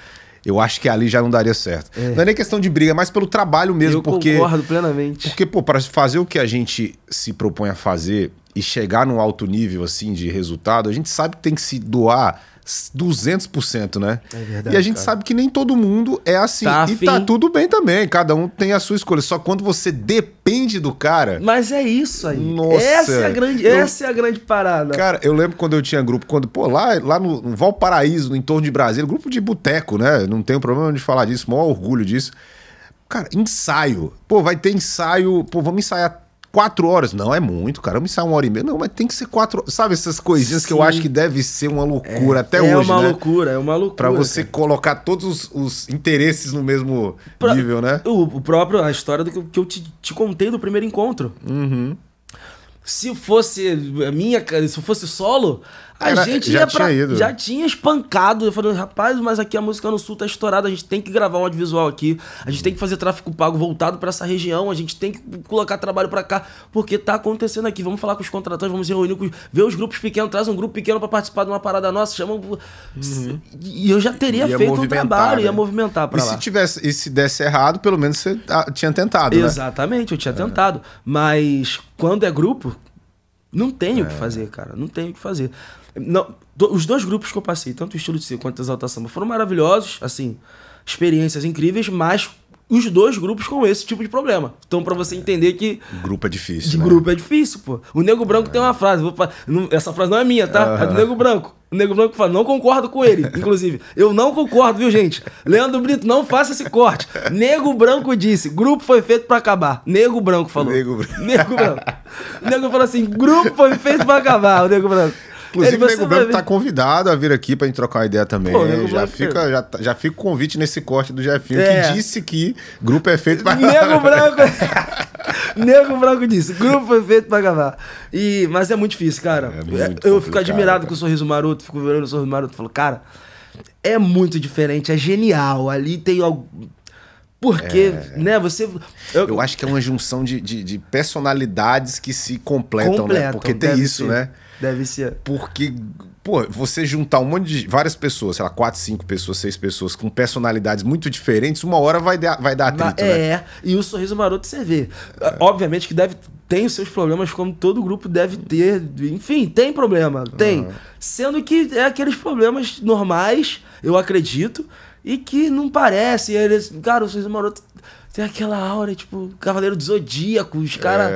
eu acho que ali já não daria certo. Não é nem questão de briga, mas pelo trabalho mesmo. Eu concordo plenamente. Porque, pô, para fazer o que a gente se propõe a fazer e chegar num alto nível, assim, de resultado, a gente sabe que tem que se doar 200%, né? É verdade, e a gente cara. sabe que nem todo mundo é assim. Tá e afim. tá tudo bem também, cada um tem a sua escolha. Só quando você depende do cara... Mas é isso aí. Nossa, essa é a grande parada. Cara, eu lembro quando eu tinha grupo, lá no Valparaíso, no entorno de Brasília, grupo de boteco, né? Não tenho problema de falar disso, maior orgulho disso. Cara, ensaio. Pô, vai ter ensaio, pô, vamos ensaiar 4 horas. Não, é muito, cara. Vamos ensaiar 1h30. Não, mas tem que ser 4 horas. Sabe essas coisinhas Sim. que eu acho que deve ser uma loucura até hoje, É uma né? loucura, é uma loucura. Pra você cara. colocar todos os interesses no mesmo nível, né? O próprio, a história do que eu te contei do primeiro encontro. Uhum. Se fosse se fosse solo, a gente já ia tinha ido. já tinha espancado. Eu falei, rapaz, mas aqui a música no sul tá estourada, a gente tem que gravar um audiovisual aqui, a gente tem que fazer tráfego pago voltado pra essa região, a gente tem que colocar trabalho pra cá, porque tá acontecendo aqui. Vamos falar com os contratantes, vamos se reunir ver os grupos pequenos, traz um grupo pequeno pra participar de uma parada nossa, chama. E eu já teria Ia feito um movimentar, trabalho, né? ia movimentar pra E lá. se desse errado, pelo menos você tinha tentado, né? Exatamente, eu tinha tentado. Mas quando é grupo, não tem o que fazer, cara. Não tem o que fazer. Não, os 2 grupos que eu passei, tanto o Estilo de Ser quanto a Exalta Samba, foram maravilhosos, assim, experiências incríveis, mas os 2 grupos com esse tipo de problema. Então, pra você entender que Grupo é difícil, de né? grupo é difícil, pô. O Nego Branco tem uma frase, essa frase não é minha, tá? É do Nego Branco. O Nego Branco fala, não concordo com ele, inclusive. Eu não concordo, viu, gente? Leandro Brito, não faça esse corte. Nego Branco disse, grupo foi feito pra acabar. Nego Branco falou. Nego Branco. Nego Branco. O Nego falou assim, grupo foi feito pra acabar, o Nego Branco. Inclusive, o Nego Branco tá ver. convidado a vir aqui pra gente trocar uma ideia também. Pô, Nego já, Branco já fica o convite nesse corte do Jefinho, É. que disse que grupo é feito pra... Nego Branco. Nego Branco disse, grupo foi feito pra acabar. Mas é muito difícil, cara. É muito Eu fico complicado, admirado cara. com o Sorriso Maroto, fico olhando o Sorriso Maroto e falo, cara, é muito diferente, é genial. Ali tem algo. Porque, né, você. Eu acho que é uma junção de personalidades que se completam, né? Porque tem deve isso, ser. né? Deve ser. Porque, pô, você juntar um monte de... várias pessoas, sei lá, 4, 5 pessoas, 6 pessoas, com personalidades muito diferentes, uma hora vai dar atrito, né? E o Sorriso Maroto você vê. Obviamente que tem os seus problemas, como todo grupo deve ter. Enfim, tem problema, tem. Sendo que é aqueles problemas normais, eu acredito, e que não parece. Eles, cara, o Sorriso Maroto tem aquela aura, tipo, Cavaleiro do Zodíaco, os caras...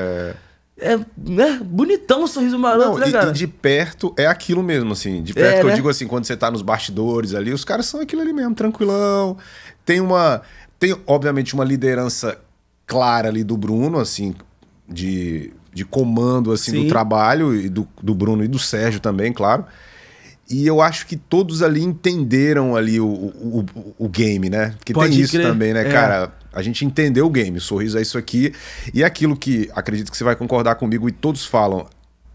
né? Bonitão o Sorriso Maroto, Não, né, cara? e de perto é aquilo mesmo, assim. De perto que eu né? digo assim, quando você tá nos bastidores ali, os caras são aquilo ali mesmo, tranquilão. Tem, obviamente, uma liderança clara ali do Bruno, assim, de comando, assim, Sim. do trabalho, e do Bruno e do Sérgio também, claro. E eu acho que todos ali entenderam ali o game, né? Porque Pode tem isso crer. também, né, cara? A gente entendeu o game, o Sorriso é isso aqui. E aquilo que, acredito que você vai concordar comigo, e todos falam,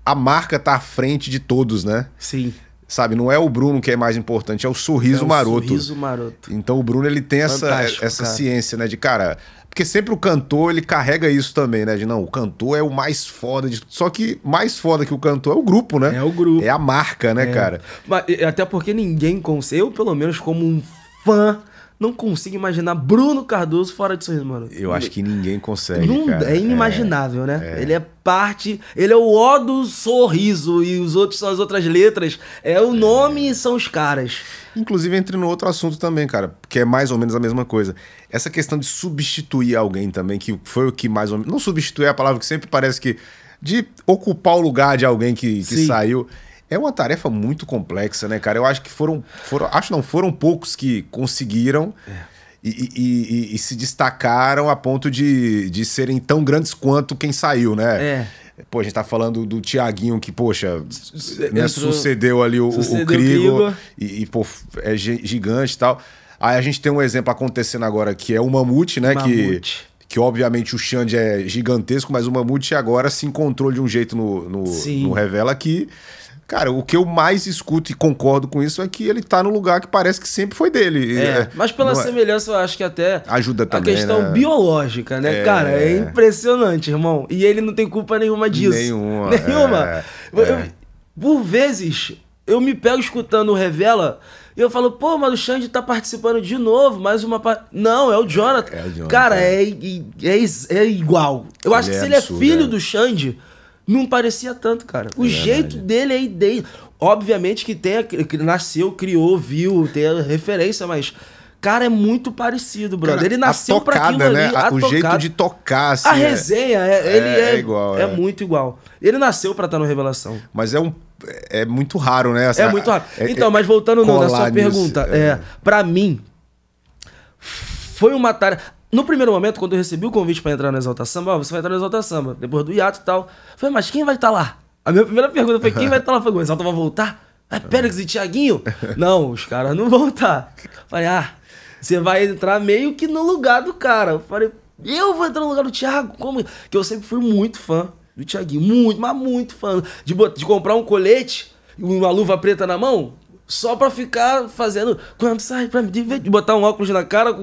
a marca tá à frente de todos, né? Sim. Sabe, não é o Bruno que é mais importante, é o Sorriso Maroto. Sorriso Maroto. Então o Bruno, ele tem essa Fantástico, cara. ciência, né, de cara... Porque sempre o cantor, ele carrega isso também, né? De não, o cantor é o mais foda de... Só que mais foda que o cantor é o grupo, né? É o grupo. É a marca, né, cara? Mas, até porque ninguém consegue, eu pelo menos como um fã, não consigo imaginar Bruno Cardoso fora de Sorriso Maroto. Eu acho que ninguém consegue, Não, cara. é inimaginável, né? Ele é parte, ele é o O do sorriso e os outros são as outras letras. É o nome e são os caras. Inclusive, entre no outro assunto também, cara, que é mais ou menos a mesma coisa. Essa questão de substituir alguém também, que foi o que mais ou menos... Não substituir é a palavra que sempre parece que... De ocupar o lugar de alguém que saiu. É uma tarefa muito complexa, né, cara? Eu acho que foram poucos que conseguiram e se destacaram a ponto de serem tão grandes quanto quem saiu, né? Pô, a gente tá falando do Thiaguinho que, poxa, né, sucedeu ali o Krigo e, pô, é gigante e tal. Aí a gente tem um exemplo acontecendo agora que é o Mamute, né? Que obviamente o Xande é gigantesco, mas o Mamute agora se encontrou de um jeito no Revela que... Cara, o que eu mais escuto e concordo com isso é que ele tá no lugar que parece que sempre foi dele. Mas pela semelhança eu acho que até... Ajuda também, a questão né? biológica, né? Cara, é impressionante, irmão. E ele não tem culpa nenhuma disso. Nenhuma. Por vezes, eu me pego escutando o Revela e eu falo, pô, mas o Xande tá participando de novo, mais uma parte. Não, é o Jonathan. Cara, é igual. Eu acho que se ele é filho do Xande... não parecia tanto, cara. O jeito dele é idêntico. Obviamente que que nasceu, criou, viu, tem a referência, mas... Cara, é muito parecido, brother. Cara, ele nasceu pra aquilo ali. Né? O jeito de tocar, assim. A resenha, ele é igual. É muito igual. Ele nasceu pra estar no Revelação. Mas é muito raro, né? É muito raro. Então, mas voltando na sua pergunta. Pra mim, foi uma tarefa... No primeiro momento, quando eu recebi o convite pra entrar no Exalta Samba, você vai entrar no Exalta Samba, depois do hiato e tal. Eu falei, mas quem vai estar lá? A minha primeira pergunta foi, quem vai estar lá? Eu falei, o Exalta vai voltar? Périx e Thiaguinho? Não, os caras não vão estar. Eu falei, você vai entrar meio que no lugar do cara. Eu falei, eu vou entrar no lugar do Thiago? Como? Que eu sempre fui muito fã do Thiaguinho. Muito, mas muito fã. De comprar um colete e uma luva preta na mão, só pra ficar fazendo... Quando sai pra me divertir. Botar um óculos na cara,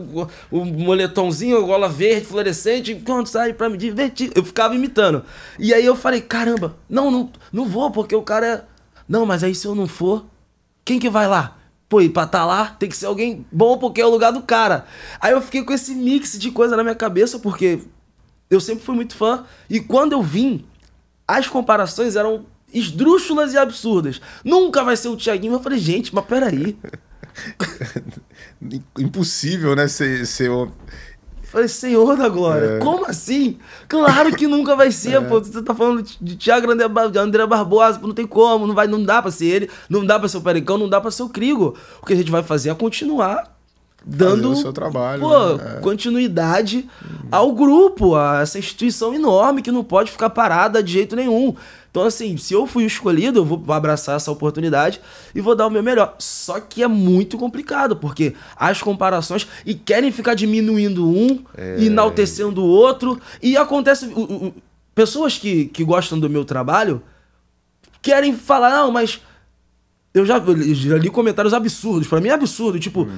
um moletomzinho, gola verde, fluorescente. Quando sai pra me divertir. Eu ficava imitando. E aí eu falei, caramba, não vou, porque o cara é... Não, mas aí se eu não for, quem que vai lá? Pô, e pra tá lá, tem que ser alguém bom, porque é o lugar do cara. Aí eu fiquei com esse mix de coisa na minha cabeça, porque eu sempre fui muito fã. E quando eu vim, as comparações eram esdrúxulas e absurdas. Nunca vai ser o Thiaguinho. Eu falei, gente, mas peraí. Impossível, né? Ser Falei, Senhor da Glória, como assim? Claro que nunca vai ser, pô. Você tá falando de Thiago André Barbosa, não tem como, não dá pra ser ele, não dá pra ser o Pericão, não dá pra ser o Krigo. O que a gente vai fazer é continuar dando o seu trabalho, continuidade ao grupo, a essa instituição enorme que não pode ficar parada de jeito nenhum. Então, assim, se eu fui escolhido, eu vou abraçar essa oportunidade e vou dar o meu melhor. Só que é muito complicado, porque as comparações e querem ficar diminuindo um, enaltecendo o outro, e acontece... pessoas que gostam do meu trabalho querem falar, não, mas... Eu já li comentários absurdos. Pra mim é absurdo. Tipo,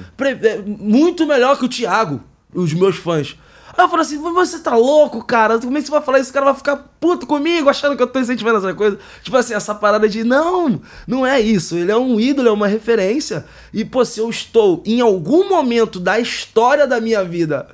muito melhor que o Thiago, os meus fãs. Aí eu falo assim, você tá louco, cara? Como é que você vai falar isso? O cara vai ficar puto comigo, achando que eu tô incentivando essa coisa. Tipo assim, essa parada de, não é isso. Ele é um ídolo, é uma referência. E, pô, se eu estou em algum momento da história da minha vida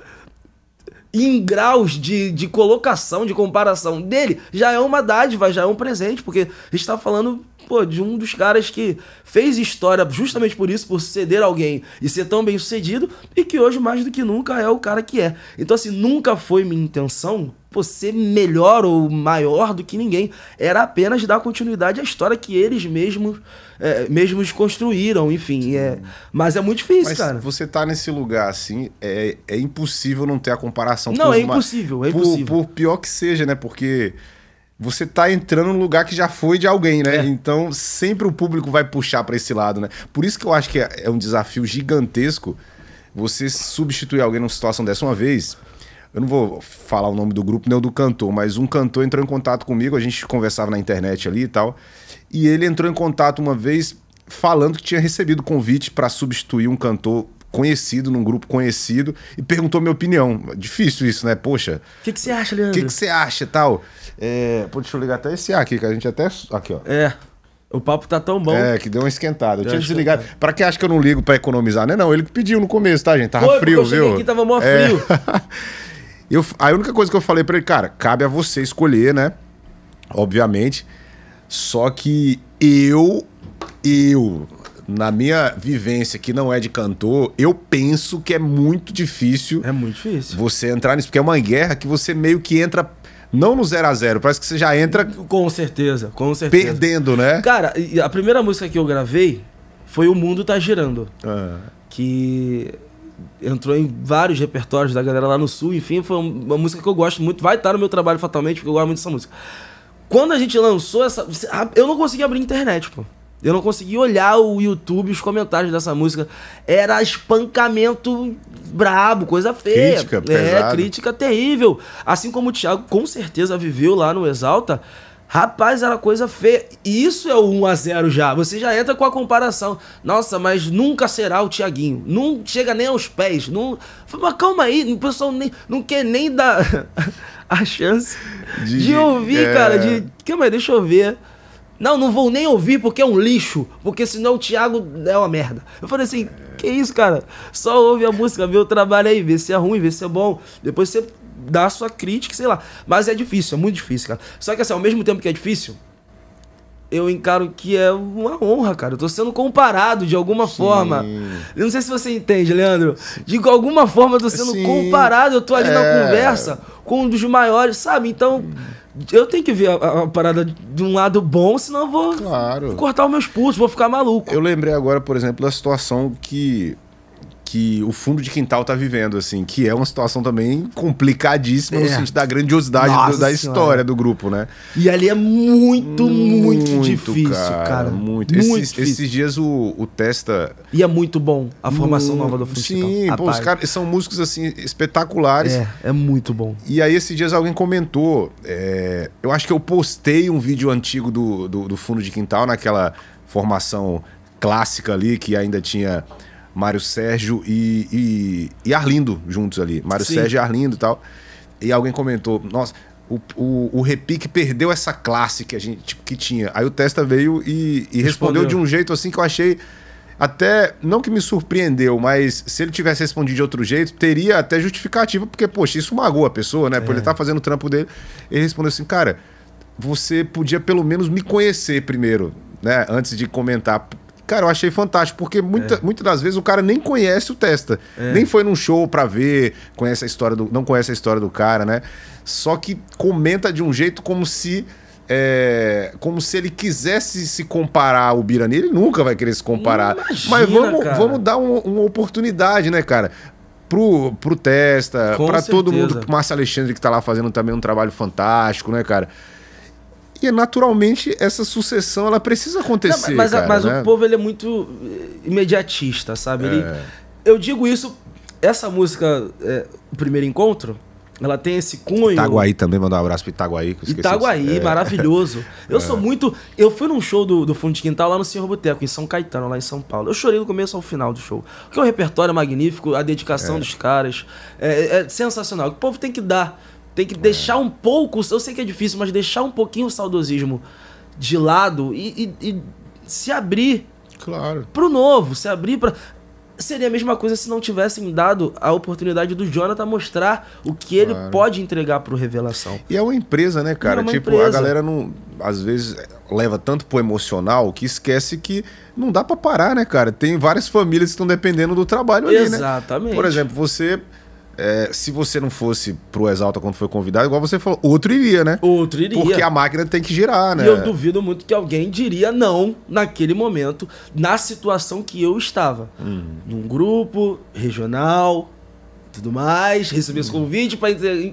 em graus de colocação, de comparação dele, já é uma dádiva, já é um presente, porque a gente tá falando, pô, de um dos caras que fez história justamente por isso, por ceder alguém e ser tão bem sucedido, e que hoje, mais do que nunca, é o cara que é. Então, assim, nunca foi minha intenção, pô, ser melhor ou maior do que ninguém. Era apenas dar continuidade à história que eles mesmos construíram, enfim. Mas é muito difícil, cara. Você tá nesse lugar, assim, é impossível não ter a comparação. Não, é impossível, Por pior que seja, né? Porque você tá entrando num lugar que já foi de alguém, né? Então, sempre o público vai puxar pra esse lado, né? Por isso que eu acho que é um desafio gigantesco você substituir alguém numa situação dessa. Uma vez... Eu não vou falar o nome do grupo nem o do cantor, mas um cantor entrou em contato comigo, a gente conversava na internet ali e tal, e ele entrou em contato uma vez falando que tinha recebido convite para substituir um cantor conhecido, num grupo conhecido, e perguntou minha opinião. Difícil isso, né? Poxa. O que você acha, Leandro? O que você acha e tal? Pô, deixa eu ligar até esse aqui, que a gente até... Aqui, ó. O papo tá tão bom. Que deu uma esquentada. Eu tinha desligado. Pra quem acha que eu não ligo pra economizar, né? Não, ele que pediu no começo, tá, gente? Tava frio, viu? Eu cheguei aqui, tava mó frio. A única coisa que eu falei pra ele, cara, cabe a você escolher, né? Obviamente. Só que eu, na minha vivência, que não é de cantor, eu penso que é muito difícil. É muito difícil. Você entrar nisso, porque é uma guerra que você meio que entra, não no 0 a 0, parece que você já entra... Com certeza, com certeza. Perdendo, né? Cara, a primeira música que eu gravei foi O Mundo Tá Girando. Que... entrou em vários repertórios da galera lá no Sul, enfim, foi uma música que eu gosto muito, vai estar no meu trabalho fatalmente, porque eu gosto muito dessa música. Quando a gente lançou essa... eu não consegui abrir a internet, pô. Eu não consegui olhar o YouTube, os comentários dessa música. Era espancamento brabo, coisa feia. Crítica pesada. Crítica terrível. Assim como o Thiago com certeza viveu lá no Exalta. Rapaz, era coisa feia. Isso é o 1 a 0 já. Você já entra com a comparação. Nossa, mas nunca será o Thiaguinho. Não chega nem aos pés. Não... Mas calma aí, o pessoal não quer nem dar a chance de ouvir, cara. Calma aí, deixa eu ver. Não vou nem ouvir porque é um lixo. Porque senão o Thiago é uma merda. Eu falei assim, que isso, cara? Só ouve a música, vê o trabalho aí, vê se é ruim, vê se é bom. Depois você dar a sua crítica, sei lá. Mas é difícil, é muito difícil, cara. Só que assim, ao mesmo tempo que é difícil, eu encaro que é uma honra, cara. Eu tô sendo comparado de alguma forma. Eu não sei se você entende, Leandro. De alguma forma eu tô sendo comparado. Eu tô ali na conversa com um dos maiores, sabe? Então, eu tenho que ver a parada de um lado bom, senão eu vou cortar os meus pulsos, vou ficar maluco. Eu lembrei agora, por exemplo, da situação que o Fundo de Quintal tá vivendo, assim, que é uma situação também complicadíssima no sentido da grandiosidade da história do grupo, né? E ali é muito difícil, cara. Muito. Esses dias o Testa... E é muito bom a formação nova do Fundo de Quintal. Sim, pô, os caras são músicos, assim, espetaculares. É muito bom. E aí, esses dias alguém comentou, eu acho que eu postei um vídeo antigo do Fundo de Quintal, naquela formação clássica ali, que ainda tinha Mário Sérgio e Arlindo juntos ali. Mário Sérgio e Arlindo e tal. E alguém comentou, nossa, o Repique perdeu essa classe que a gente que tinha. Aí o Testa veio e respondeu de um jeito assim que eu achei até, não que me surpreendeu, mas se ele tivesse respondido de outro jeito, teria até justificativa, porque, poxa, isso magoa a pessoa, né? Por ele estar fazendo o trampo dele. Ele respondeu assim, cara, você podia pelo menos me conhecer primeiro, né? Antes de comentar. Cara, eu achei fantástico, porque muitas das vezes o cara nem conhece o Testa. Nem foi num show pra ver, não conhece a história do cara, né? Só que comenta de um jeito como se ele quisesse se comparar ao Birani. Ele nunca vai querer se comparar. Imagina, mas vamos dar uma oportunidade, né, cara? Pro Testa, pra todo mundo, pro Márcio Alexandre, que tá lá fazendo também um trabalho fantástico, né, cara? E naturalmente essa sucessão ela precisa acontecer. Mas né? O povo ele é muito imediatista, sabe? Eu digo isso, essa música, O Primeiro Encontro, ela tem esse cunho. Itaguaí também, mandar um abraço pro Itaguaí. Que eu Itaguaí, maravilhoso. Eu sou muito. Eu fui num show do Fundo de Quintal lá no Senhor Boteco, em São Caetano, lá em São Paulo. Eu chorei do começo ao final do show. Porque o repertório é magnífico, a dedicação dos caras é sensacional. O povo tem que dar. Tem que deixar um pouco, eu sei que é difícil, mas deixar um pouquinho o saudosismo de lado e se abrir pro novo, se abrir pra... Seria a mesma coisa se não tivessem dado a oportunidade do Jonathan mostrar o que ele pode entregar pro Revelação. E é uma empresa, né, cara? Tipo, a galera não, às vezes leva tanto pro emocional que esquece que não dá pra parar, né, cara? Tem várias famílias que estão dependendo do trabalho ali, né? Exatamente. Por exemplo, você... se você não fosse pro Exalta quando foi convidado, igual você falou, outro iria, né? Outro iria. Porque a máquina tem que girar, né? E eu duvido muito que alguém diria não naquele momento, na situação que eu estava. Num grupo regional, tudo mais, recebi esse convite para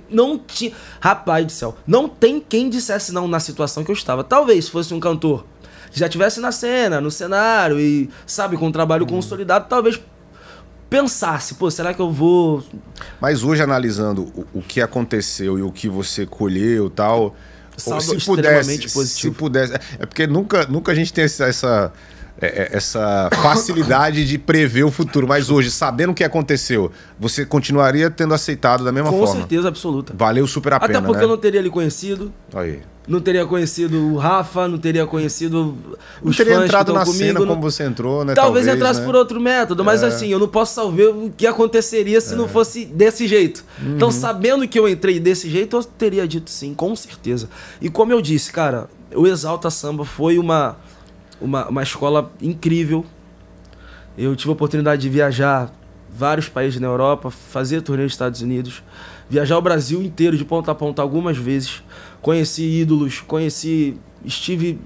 não tinha... Rapaz do céu, não tem quem dissesse não na situação que eu estava. Talvez fosse um cantor que já estivesse na cena, no cenário e, sabe, com um trabalho consolidado, talvez pensasse, pô, será que eu vou... Mas hoje, analisando o que aconteceu e o que você colheu e tal... Se pudesse... É porque nunca a gente tem essa facilidade de prever o futuro. Mas hoje, sabendo o que aconteceu, você continuaria tendo aceitado da mesma forma? Com certeza absoluta. Valeu super a pena, até porque eu não teria lhe conhecido. Aí. Não teria conhecido o Rafa, não teria conhecido os fãs que estão comigo. Não teria entrado na cena como você entrou, né? Talvez entrasse por outro método, mas assim, eu não posso saber o que aconteceria se não fosse desse jeito. Então, sabendo que eu entrei desse jeito, eu teria dito sim, com certeza. E como eu disse, cara, o Exalta Samba foi uma escola incrível. Eu tive a oportunidade de viajar vários países na Europa, fazer turnê nos Estados Unidos, viajar o Brasil inteiro de ponta a ponta algumas vezes, conheci ídolos, estive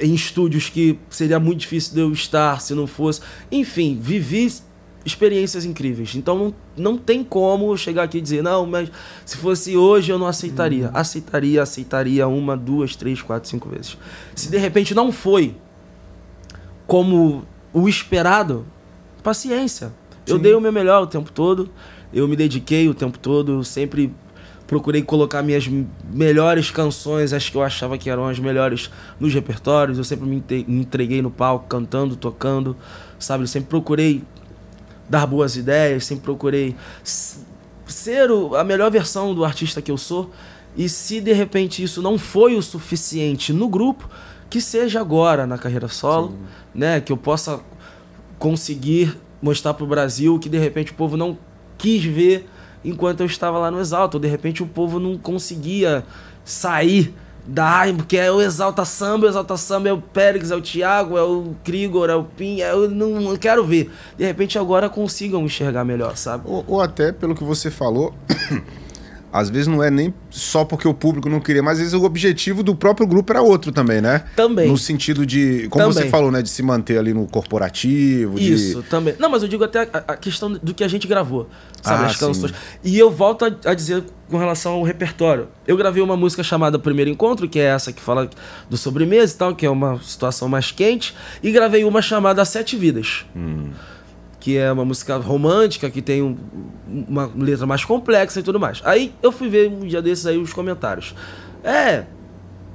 em estúdios que seria muito difícil de eu estar se não fosse. Enfim, vivi experiências incríveis. Então não tem como eu chegar aqui e dizer, não, mas se fosse hoje eu não aceitaria. Aceitaria 1, 2, 3, 4, 5 vezes. Se de repente não foi como o esperado, paciência. Eu dei o meu melhor o tempo todo, eu me dediquei o tempo todo, eu sempre procurei colocar minhas melhores canções, as que eu achava que eram as melhores nos repertórios, eu sempre me entreguei no palco, cantando, tocando, sabe? Eu sempre procurei dar boas ideias, sempre procurei ser a melhor versão do artista que eu sou. E se de repente isso não foi o suficiente no grupo, que seja agora na carreira solo, né? Que eu possa conseguir mostrar pro Brasil que de repente o povo não quis ver enquanto eu estava lá no Exalta. Ou de repente o povo não conseguia sair porque é o Exalta Samba é o Périx, é o Thiago, é o Krigor, é o Pim, eu não quero ver. De repente agora consigam enxergar melhor, sabe? Ou até, pelo que você falou, às vezes não é nem só porque o público não queria, mas às vezes o objetivo do próprio grupo era outro também, né? Também. No sentido de, como você falou, né? De se manter ali no corporativo. Isso, também. Não, mas eu digo até a questão do que a gente gravou, sabe? As canções. Sim. E eu volto a dizer com relação ao repertório. Eu gravei uma música chamada Primeiro Encontro, que é essa que fala do sobremesa e tal, que é uma situação mais quente. E gravei uma chamada Sete Vidas. Que é uma música romântica, que tem uma letra mais complexa e tudo mais. Aí eu fui ver um dia desses aí os comentários.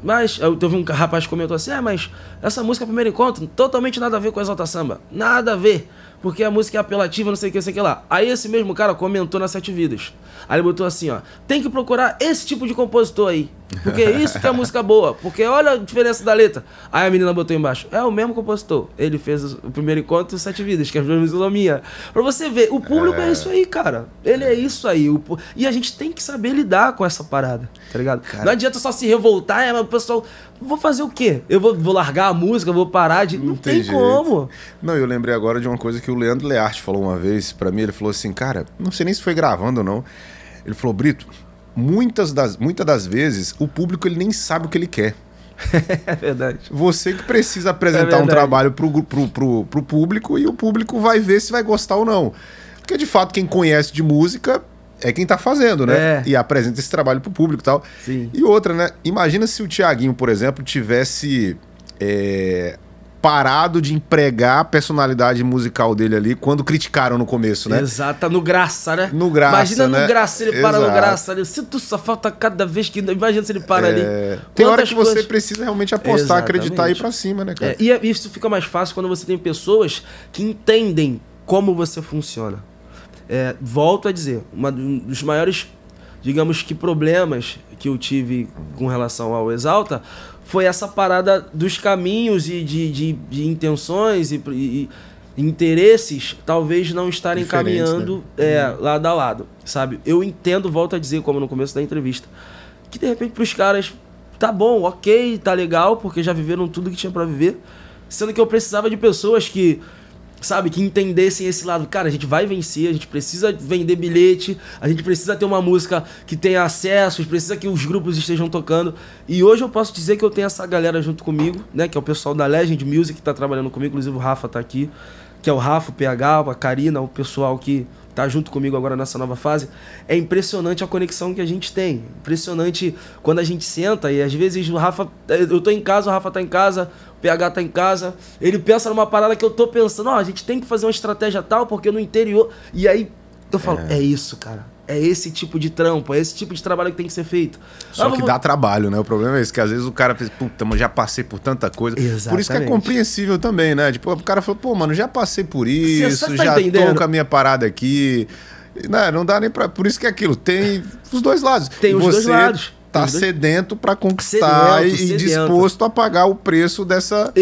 Mas teve um rapaz que comentou assim, mas essa música Primeiro Encontro, totalmente nada a ver com Exalta Samba. Nada a ver, porque a música é apelativa, não sei o que lá. Aí esse mesmo cara comentou na Sete Vidas. Aí ele botou assim, tem que procurar esse tipo de compositor aí, porque é isso que é música boa, porque olha a diferença da letra. Aí a menina botou embaixo, é o mesmo compositor, ele fez o Primeiro Encontro e Sete Vidas, que as duas músicas são minhas. Pra você ver, o público é isso aí, cara. Ele é isso aí. E a gente tem que saber lidar com essa parada, tá ligado? Cara, não adianta só se revoltar, mas o pessoal... Vou fazer o quê? Eu vou largar a música, vou parar de... Não tem como. Não, eu lembrei agora de uma coisa que o Leandro Learte falou uma vez pra mim. Ele falou assim, cara, não sei nem se foi gravando ou não. Ele falou, Brito, muitas das vezes o público ele nem sabe o que ele quer. É verdade. Você que precisa apresentar um trabalho pro público e o público vai ver se vai gostar ou não. Porque de fato quem conhece de música... é quem tá fazendo, né? E apresenta esse trabalho pro público e tal. Sim. E outra, né? Imagina se o Thiaguinho, por exemplo, tivesse parado de empregar a personalidade musical dele ali quando criticaram no começo, né? Exato, no Graça, né? No Graça, imagina né? no Graça, ele para no Graça ali. Sinto só falta cada vez que... Imagina se ele para ali. Tem hora que você precisa realmente apostar, acreditar e ir pra cima, né, cara? E isso fica mais fácil quando você tem pessoas que entendem como você funciona. Volto a dizer, um dos maiores, digamos que problemas que eu tive com relação ao Exalta foi essa parada dos caminhos e de intenções e interesses talvez não estarem caminhando, né? Lado a lado, sabe? Eu entendo, volto a dizer, como no começo da entrevista, que de repente pros caras tá bom, ok, tá legal, porque já viveram tudo que tinha pra viver, sendo que eu precisava de pessoas que... sabe, que entendessem esse lado. Cara, a gente vai vencer, a gente precisa vender bilhete, a gente precisa ter uma música que tenha acesso, precisa que os grupos estejam tocando. E hoje eu posso dizer que eu tenho essa galera junto comigo, né, que é o pessoal da Legend Music que tá trabalhando comigo, inclusive o Rafa tá aqui, que é o Rafa, o PH, a Karina, o pessoal que tá junto comigo agora nessa nova fase. É impressionante a conexão que a gente tem. Impressionante quando a gente senta e às vezes o Rafa... eu tô em casa, o Rafa tá em casa, o PH tá em casa. Ele pensa numa parada que eu tô pensando, a gente tem que fazer uma estratégia tal, porque no interior... E aí eu falo, é isso, cara. É esse tipo de trampo, é esse tipo de trabalho que tem que ser feito. Só que dá trabalho, né? O problema é esse, que às vezes o cara pensa, puta, mas já passei por tanta coisa. Exatamente. Por isso que é compreensível também, né? Tipo, o cara falou, pô, mano, já passei por isso, Você tá já entendendo? tô com a minha parada aqui. Não dá nem pra... Por isso que é aquilo, tem os dois lados. Tem os dois lados. Tá sedento pra conquistar e disposto a pagar o preço dessa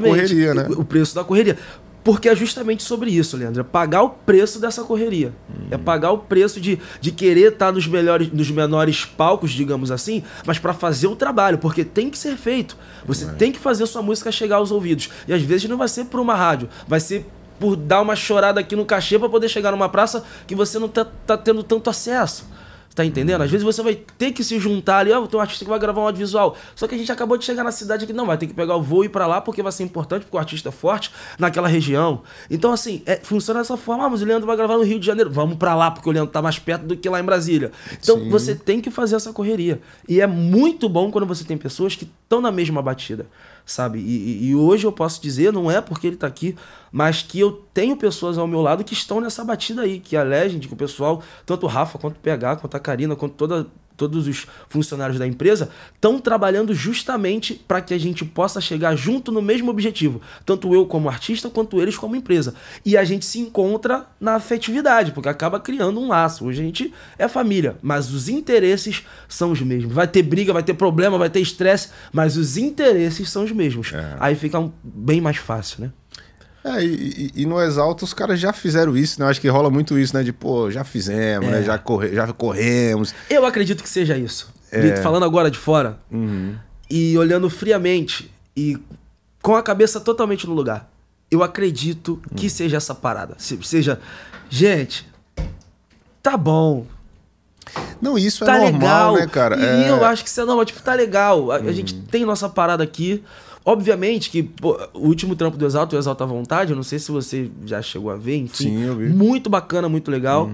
correria, né? O preço da correria. Porque é justamente sobre isso, Leandro. É pagar o preço dessa correria. É pagar o preço de querer estar nos menores palcos, digamos assim, mas para fazer o trabalho, porque tem que ser feito. Você tem que fazer sua música chegar aos ouvidos. E às vezes não vai ser por uma rádio, vai ser por dar uma chorada aqui no cachê para poder chegar numa praça que você não tá tendo tanto acesso. Tá entendendo? Às vezes você vai ter que se juntar ali, tem um artista que vai gravar um audiovisual. Só que a gente acabou de chegar na cidade aqui, não, vai ter que pegar o voo e ir pra lá porque vai ser importante, porque o artista é forte naquela região. Então, assim, funciona dessa forma. Mas o Leandro vai gravar no Rio de Janeiro. Vamos pra lá, porque o Leandro tá mais perto do que lá em Brasília. Então, você tem que fazer essa correria. E é muito bom quando você tem pessoas que estão na mesma batida, sabe? E hoje eu posso dizer, não é porque ele tá aqui, mas que eu tenho pessoas ao meu lado que estão nessa batida aí, que a Legend, que o pessoal, tanto o Rafa, quanto o PH, quanto a Karina, quanto todos os funcionários da empresa, estão trabalhando justamente para que a gente possa chegar junto no mesmo objetivo. Tanto eu como artista, quanto eles como empresa. E a gente se encontra na afetividade, porque acaba criando um laço. Hoje a gente é família, mas os interesses são os mesmos. Vai ter briga, vai ter problema, vai ter estresse, mas os interesses são os mesmos. Aí fica bem mais fácil, né? E no Exalta os caras já fizeram isso, né? Eu acho que rola muito isso, né? De, pô, já fizemos, né? Já corremos. Eu acredito que seja isso. Falando agora de fora e olhando friamente e com a cabeça totalmente no lugar. Eu acredito que seja essa parada. Seja, gente, tá bom. Não, isso tá é normal, legal, né, cara? E eu acho que isso é normal. Tipo, tá legal. A gente tem nossa parada aqui. Obviamente que pô, o último trampo do Exalta, o Exalta à Vontade, eu não sei se você já chegou a ver, enfim. Sim, eu vi. Muito bacana, muito legal.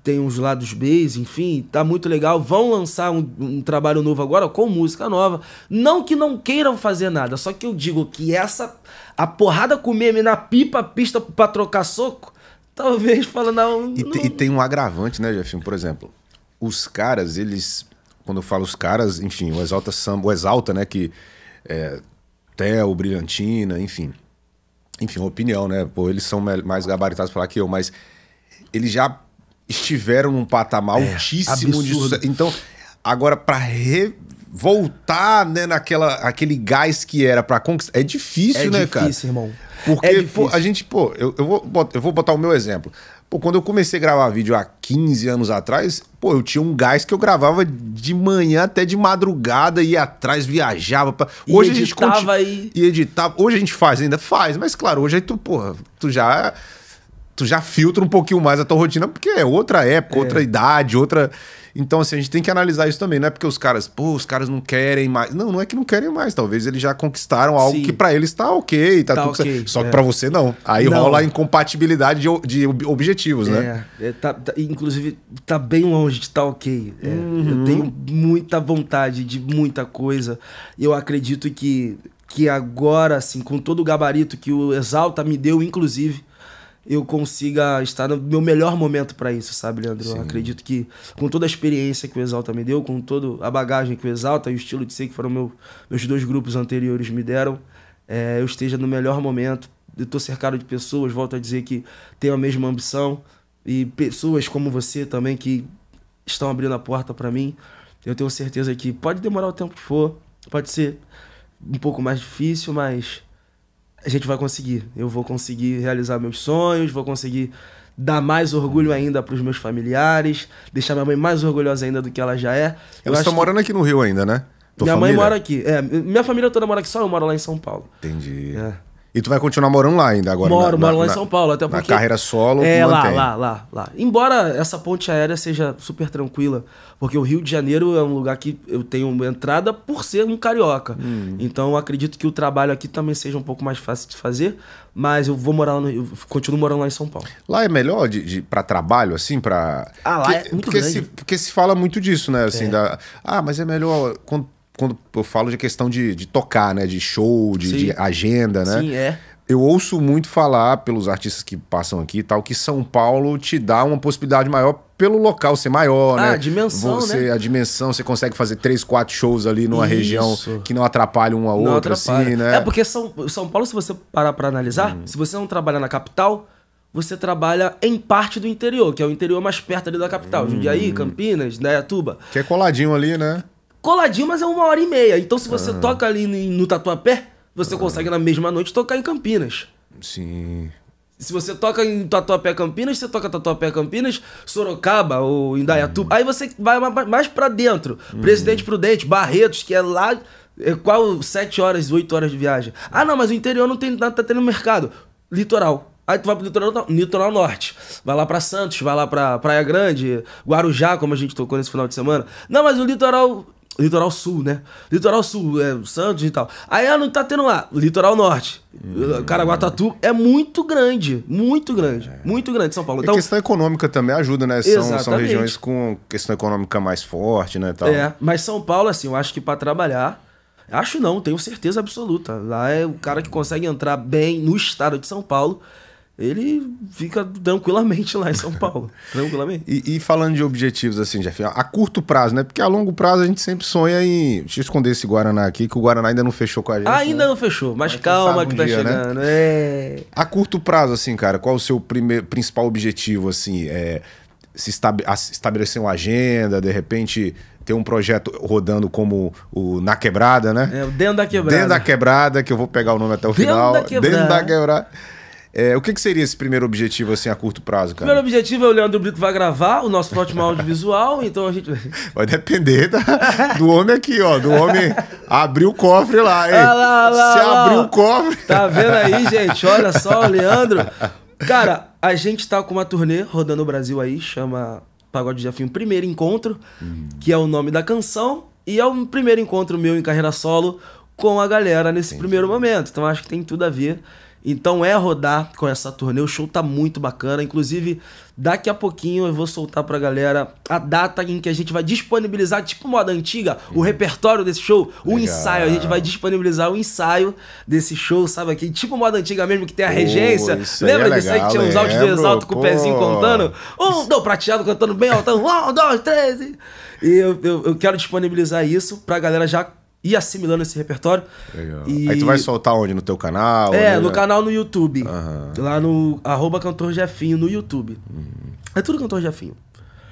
Tem uns lados Bs, enfim, tá muito legal. Vão lançar um trabalho novo agora com música nova. Não que não queiram fazer nada, só que eu digo que a porrada com meme na pista pra trocar soco, talvez fala não... E tem um agravante, né, Jefinho? Por exemplo, os caras, eles... Quando eu falo os caras, enfim, o Exalta Samba, o Exalta, né, que... Theo, Brilhantina, enfim, opinião, né? Pô, eles são mais gabaritados pra falar que eu, mas eles já estiveram num patamar altíssimo de sucesso. Então, agora, pra voltar, né, aquele gás que era pra conquistar, é difícil, né, cara? É difícil, irmão. Porque, pô, a gente, pô, eu vou botar o meu exemplo. Pô, quando eu comecei a gravar vídeo há 15 anos atrás, pô, eu tinha um gás que eu gravava de manhã até de madrugada, ia atrás, viajava. Hoje editava a gente e editava. Hoje a gente ainda faz, mas claro, hoje aí tu já filtra um pouquinho mais a tua rotina, porque é outra época, outra idade, outra... Então, assim, a gente tem que analisar isso também. Não é porque os caras não querem mais. Não é que não querem mais. Talvez eles já conquistaram algo que pra eles tá ok, tá tudo okay, certo. Só que pra você não. Aí rola a incompatibilidade de objetivos, né? Inclusive, tá bem longe de tá ok. Eu tenho muita vontade de muita coisa. Eu acredito que agora, assim, com todo o gabarito que o Exalta me deu, inclusive, eu consiga estar no meu melhor momento pra isso, sabe, Leandro? Sim. Eu acredito que com toda a experiência que o Exalta me deu, com toda a bagagem que o Exalta e o Estilo de Ser, que foram meus dois grupos anteriores, me deram, eu esteja no melhor momento. Eu tô cercado de pessoas, volto a dizer que tenho a mesma ambição, e pessoas como você também que estão abrindo a porta pra mim. Eu tenho certeza que pode demorar o tempo que for, pode ser um pouco mais difícil, mas... a gente vai conseguir. Eu vou conseguir realizar meus sonhos, vou conseguir dar mais orgulho ainda pros meus familiares, deixar minha mãe mais orgulhosa ainda do que ela já é. Eles estão morando aqui no Rio ainda, né? Minha mãe mora aqui. Minha família toda mora aqui, só eu moro lá em São Paulo. Entendi. E tu vai continuar morando lá ainda agora? Moro lá em São Paulo, até porque... Na carreira solo, lá. Embora essa ponte aérea seja super tranquila, porque o Rio de Janeiro é um lugar que eu tenho entrada por ser um carioca. Então eu acredito que o trabalho aqui também seja um pouco mais fácil de fazer, mas eu vou morar eu continuo morando lá em São Paulo. Lá é melhor pra trabalho, assim, pra... lá é muito grande. Porque se fala muito disso, né? Assim, mas é melhor... Quando eu falo de questão de tocar, né? De show, de agenda, né? Sim, Eu ouço muito falar pelos artistas que passam aqui e tal, que São Paulo te dá uma possibilidade maior pelo local ser maior, né? A dimensão, né? A dimensão, você consegue fazer 3, 4 shows ali numa região que não atrapalha um ao outro, assim, né? Porque São Paulo, se você parar pra analisar, se você não trabalha na capital, você trabalha em parte do interior, que é o interior mais perto ali da capital. Jundiaí, Campinas, Indaiatuba. Que é coladinho ali, né? Coladinho, mas é 1h30. Então, se você toca ali no Tatuapé, você consegue na mesma noite tocar em Campinas. Sim. Se você toca em Tatuapé, Campinas, você toca Tatuapé, Campinas, Sorocaba ou Indaiatuba. Aí você vai mais pra dentro. Presidente Prudente, Barretos, que é lá... qual 7 horas, 8 horas de viagem? Ah, não, mas o interior não tem nada, tá tendo mercado. Litoral. Aí tu vai pro litoral norte, vai lá pra Santos, vai lá pra Praia Grande, Guarujá, como a gente tocou nesse final de semana. Não, mas o litoral sul, né? Litoral sul, Santos e tal. Aí não tá tendo lá, litoral norte, Caraguatatuba, é muito grande, muito grande São Paulo. Então, a questão econômica também ajuda, né? São regiões com questão econômica mais forte, né? Tal. Mas São Paulo, assim, eu acho que pra trabalhar, acho não, tenho certeza absoluta. Lá é o cara que consegue entrar bem no estado de São Paulo, ele fica tranquilamente lá em São Paulo. Tranquilamente. E falando de objetivos, assim, Jeff, a curto prazo, né? Porque a longo prazo a gente sempre sonha em... Deixa eu esconder esse Guaraná aqui, que o Guaraná ainda não fechou com a gente. Ainda não fechou, mas calma que tá chegando. Né? A curto prazo, assim, cara, qual o seu principal objetivo, assim? Se estabelecer uma agenda, de repente... ter um projeto rodando como o Na Quebrada, né? Dentro da Quebrada. Dentro da Quebrada, que eu vou pegar o nome até o final. Dentro da Quebrada. O que seria esse primeiro objetivo, assim, a curto prazo, O cara? primeiro objetivo é o Leandro Brito vai gravar o nosso próximo audiovisual, então a gente... Vai depender do homem aqui, ó. Do homem abrir o cofre lá, hein? Se abrir o cofre... Tá vendo aí, gente? Olha só, o Leandro. Cara, a gente tá com uma turnê rodando o Brasil aí, chama Pagode Jefinho Primeiro Encontro, que é o nome da canção, e é o primeiro encontro meu em carreira solo com a galera nesse primeiro momento. Então acho que tem tudo a ver. Então é rodar com essa turnê, o show tá muito bacana, inclusive daqui a pouquinho eu vou soltar pra galera a data em que a gente vai disponibilizar, tipo moda antiga, o repertório desse show, o ensaio, a gente vai disponibilizar o ensaio desse show, sabe aqui, tipo moda antiga mesmo, que tem a regência, lembra disso aí que tinha uns áudios do Exalto com o pezinho contando, prateado cantando bem altão, 1, 2, 3, e eu quero disponibilizar isso pra galera já ir assimilando esse repertório. Legal. Aí tu vai soltar onde? No teu canal? No canal no YouTube. Lá no @Cantor Jefinho no YouTube. É tudo Cantor Jefinho.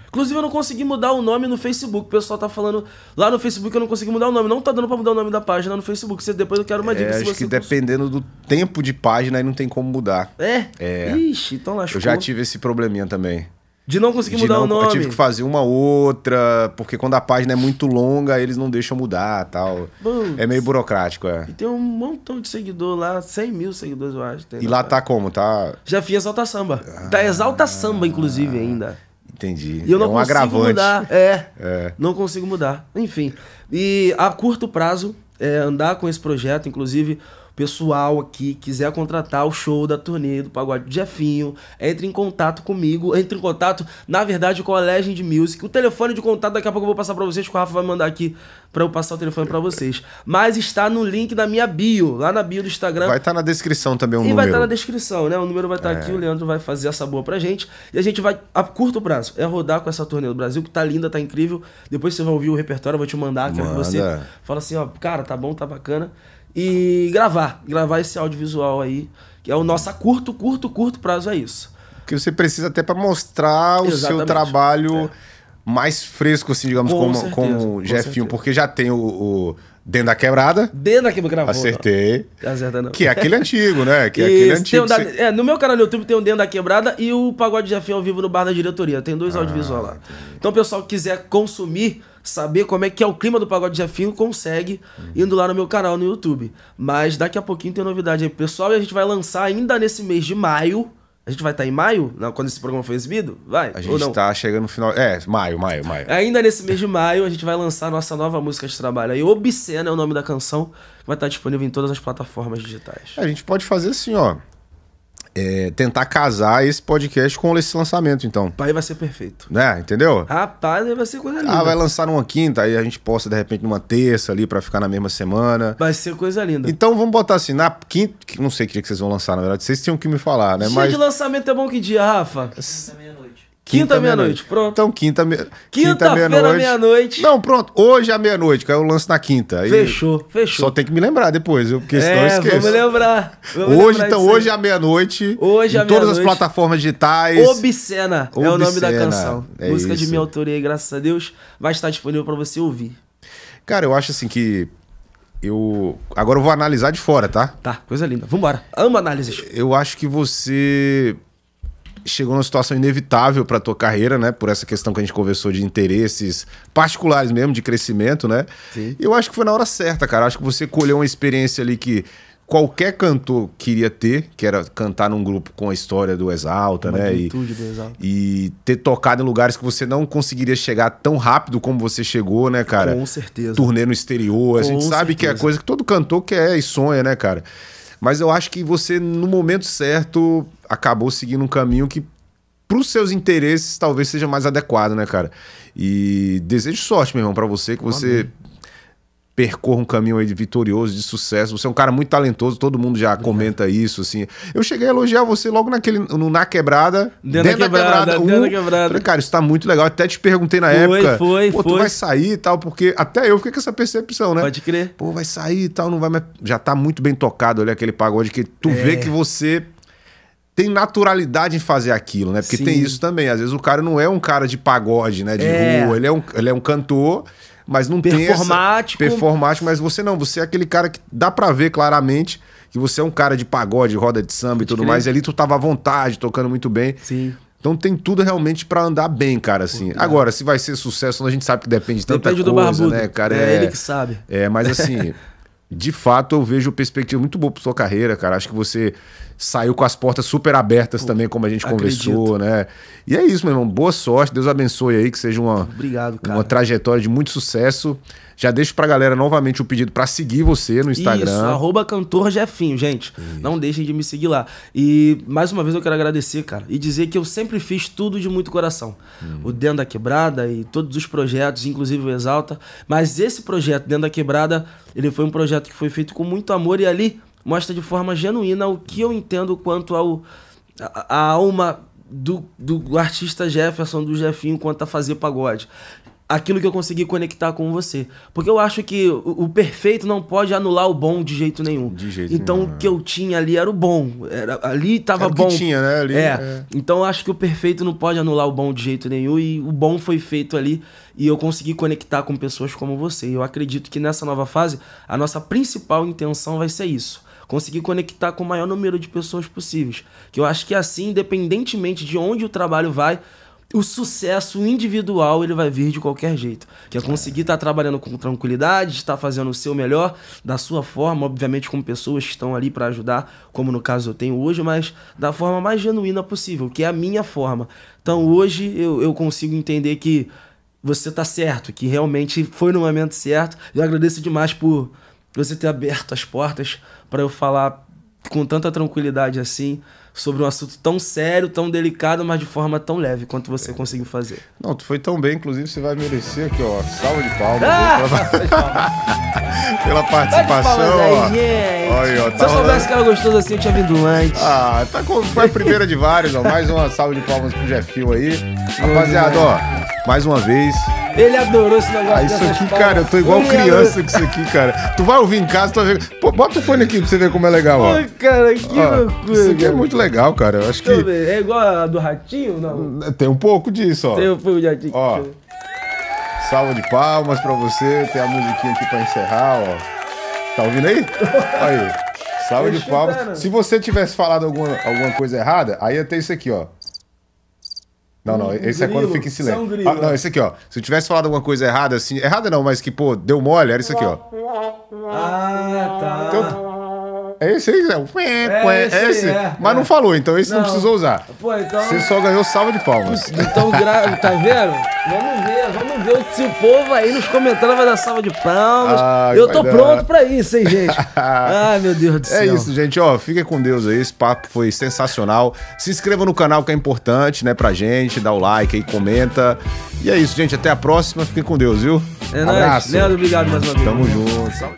Inclusive eu não consegui mudar o nome no Facebook. O pessoal tá falando lá no Facebook eu não consegui mudar o nome. Não tá dando pra mudar o nome da página no Facebook. Depois eu quero uma dica. Acho que dependendo do tempo de página aí não tem como mudar. Ixi, então lascou. Eu já tive esse probleminha também. De não conseguir mudar o nome. Eu tive que fazer uma outra, porque quando a página é muito longa, eles não deixam mudar e tal. É meio burocrático, E tem um montão de seguidor lá, 100 mil seguidores, eu acho. E lá tá como? Tá... Jefinho Exalta Samba. Tá Exalta Samba, inclusive, ainda. Entendi. E eu não consigo agravante. mudar. Não consigo mudar. Enfim. E a curto prazo, andar com esse projeto, inclusive... Pessoal aqui quiser contratar o show da turnê do Pagode do Jefinho, entre em contato comigo, na verdade, com a Legend Music. O telefone de contato daqui a pouco eu vou passar pra vocês, que o Rafa vai mandar aqui pra eu passar o telefone pra vocês. Mas está no link da minha bio, lá na bio do Instagram. Vai estar na descrição também o número. E vai estar na descrição, né? O número vai estar aqui, o Leandro vai fazer essa boa pra gente. E a gente vai, a curto prazo, rodar com essa turnê do Brasil, que tá linda, tá incrível. Depois você vai ouvir o repertório, eu vou te mandar, quero que você fala assim, ó, cara, tá bom, tá bacana. E gravar esse audiovisual aí, que é o nosso curto prazo, é isso. Porque você precisa até para mostrar o seu trabalho mais fresco, assim, digamos, como o Jefinho, porque já tem o Dentro da Quebrada. Dentro da Quebrada. Acertei. Acerta não. Que é aquele antigo, né? Que é aquele antigo. No meu canal no YouTube tem o Dentro da Quebrada e o Pagode Jefinho ao vivo no Bar da Diretoria. Tem 2 audiovisuais lá. Então o pessoal que quiser consumir, saber como é que é o clima do Pagode Jefinho, consegue indo lá no meu canal no YouTube. Mas daqui a pouquinho tem novidade aí, pessoal, e a gente vai lançar ainda nesse mês de maio. A gente vai estar em maio, quando esse programa foi exibido? Vai? A gente tá chegando no final. Maio. Ainda nesse mês de maio, a gente vai lançar nossa nova música de trabalho aí. Obscena é o nome da canção, que vai estar disponível em todas as plataformas digitais. A gente pode fazer assim, ó. Tentar casar esse podcast com esse lançamento, então. Aí vai ser perfeito. Né? Entendeu? Rapaz, aí vai ser coisa linda. Vai lançar numa quinta, aí a gente posta de repente numa terça ali pra ficar na mesma semana. Vai ser coisa linda. Então vamos botar assim, na quinta, não sei que dia que vocês vão lançar, na verdade, vocês tinham que me falar, né? Dia de lançamento é bom que dia, Rafa? Quinta meia-noite, pronto. Então, quinta-feira, meia-noite. Não, pronto. Hoje à meia-noite, que aí eu lanço na quinta. Aí fechou. Só tem que me lembrar depois, porque senão eu esqueço. Vamos lembrar. Hoje à meia-noite. Em todas as plataformas digitais. Obscena é o nome da canção. Música de minha autoria aí, graças a Deus. Vai estar disponível pra você ouvir. Cara, eu acho assim que agora eu vou analisar de fora, tá? Tá, coisa linda. Vambora. Amo análises. Eu acho que você chegou numa situação inevitável para tua carreira, né? Por essa questão que a gente conversou de interesses particulares mesmo, de crescimento, né? Sim. Eu acho que foi na hora certa, cara. Acho que você colheu uma experiência ali que qualquer cantor queria ter, que era cantar num grupo com a história do Exalta, né? Do Exalta. E ter tocado em lugares que você não conseguiria chegar tão rápido como você chegou, né, cara? Com certeza. Turnê no exterior. A gente sabe que é coisa que todo cantor quer e sonha, né, cara? Mas eu acho que você, no momento certo, acabou seguindo um caminho que, para os seus interesses, talvez seja mais adequado, né, cara? E desejo sorte, meu irmão, para você, que você percorra um caminho aí de vitorioso, de sucesso. Você é um cara muito talentoso, todo mundo já comenta isso, assim. Eu cheguei a elogiar você logo Na Quebrada. Dentro da Quebrada. Falei, cara, isso tá muito legal. Até te perguntei na época. Tu vai sair e tal, porque até eu fiquei com essa percepção, né? Pode crer. Pô, vai sair e tal, não vai mais... Já tá muito bem tocado ali aquele pagode que tu vê que você tem naturalidade em fazer aquilo, né? Porque tem isso também. Às vezes o cara não é um cara de pagode, né? De rua. Ele é um cantor... Mas não tem essa... Performático, mas você não. Você é aquele cara que dá pra ver claramente que você é um cara de pagode, roda de samba e tudo mais, e ali tu tava à vontade, tocando muito bem. Sim. Então tem tudo realmente pra andar bem, cara, assim. Agora, se vai ser sucesso, a gente sabe que depende de tanta coisa, do barbudo, né, cara? É ele que sabe. Mas assim, de fato eu vejo perspectiva muito boa pra sua carreira, cara. Acho que você saiu com as portas super abertas também, como a gente conversou, né? E é isso, meu irmão. Boa sorte, Deus abençoe aí, que seja Obrigado, cara. uma trajetória de muito sucesso. Já deixo pra galera novamente o pedido pra seguir você no Instagram. Isso, @cantor Jefinho, gente. Isso. Não deixem de me seguir lá. E mais uma vez eu quero agradecer, cara, e dizer que eu sempre fiz tudo de muito coração. O Dentro da Quebrada e todos os projetos, inclusive o Exalta. Mas esse projeto, Dentro da Quebrada, ele foi um projeto que foi feito com muito amor e ali mostra de forma genuína o que eu entendo quanto a alma do artista Jefferson, do Jefinho, quanto a fazer pagode. Aquilo que eu consegui conectar com você. Porque eu acho que o perfeito não pode anular o bom de jeito nenhum. De jeito então nenhum, o que eu tinha ali era o bom. Ali tava era bom. O que tinha, né? Ali, Então eu acho que o perfeito não pode anular o bom de jeito nenhum. E o bom foi feito ali. E eu consegui conectar com pessoas como você. E eu acredito que nessa nova fase, a nossa principal intenção vai ser isso. Conseguir conectar com o maior número de pessoas possíveis. Que eu acho que assim, independentemente de onde o trabalho vai, o sucesso individual ele vai vir de qualquer jeito. Que é conseguir estar trabalhando com tranquilidade, estar fazendo o seu melhor, da sua forma, obviamente com pessoas que estão ali para ajudar, como no caso eu tenho hoje, mas da forma mais genuína possível, que é a minha forma. Então hoje eu consigo entender que você tá certo, que realmente foi no momento certo. Eu agradeço demais por você ter aberto as portas para eu falar com tanta tranquilidade assim, sobre um assunto tão sério, tão delicado, mas de forma tão leve quanto você conseguiu fazer. Não, tu foi tão bem, inclusive você vai merecer aqui, ó, salva de palmas. Pela participação, ó. Aí, ó. Se eu soubesse que era gostoso assim, eu tinha vindo antes. Foi a primeira de vários, ó. Mais uma salva de palmas pro Jefinho aí. Rapaziada, ó, mais uma vez. Ele adorou esse negócio. Isso aqui, cara, eu tô igual criança com isso aqui, cara. Tu vai ouvir em casa, tu vai ver. Pô, bota o fone aqui pra você ver como é legal, ó. Cara, que loucura. Isso aqui é muito legal, cara. Eu acho que. É igual a do Ratinho, não? Tem um pouco disso, ó. Tem um pouco de Ratinho. Ó. Salva de palmas pra você. Tem a musiquinha aqui pra encerrar, ó. Tá ouvindo aí? Aí. Salva de palmas. Cara. Se você tivesse falado alguma coisa errada, aí ia ter isso aqui, ó. Não, esse é quando fica em silêncio. Não, esse aqui, ó. Se eu tivesse falado alguma coisa errada, assim... Errada não, mas que, pô, deu mole, era isso aqui, ó. Tá. Então, é esse aí, é esse. Mas não falou, então esse não precisou usar. Pô, então... Você só ganhou salva de palmas. Então, tá vendo? Vamos ver se o povo aí nos comentários vai dar salva de palmas. Eu tô pronto pra isso, hein, gente? Ai, meu Deus do céu. É isso, gente, ó, fiquem com Deus aí, esse papo foi sensacional. Se inscreva no canal que é importante, né, pra gente, dá o like aí, comenta. E é isso, gente, até a próxima, fiquem com Deus, viu? É nóis. Leandro, obrigado mais uma vez. Tamo junto.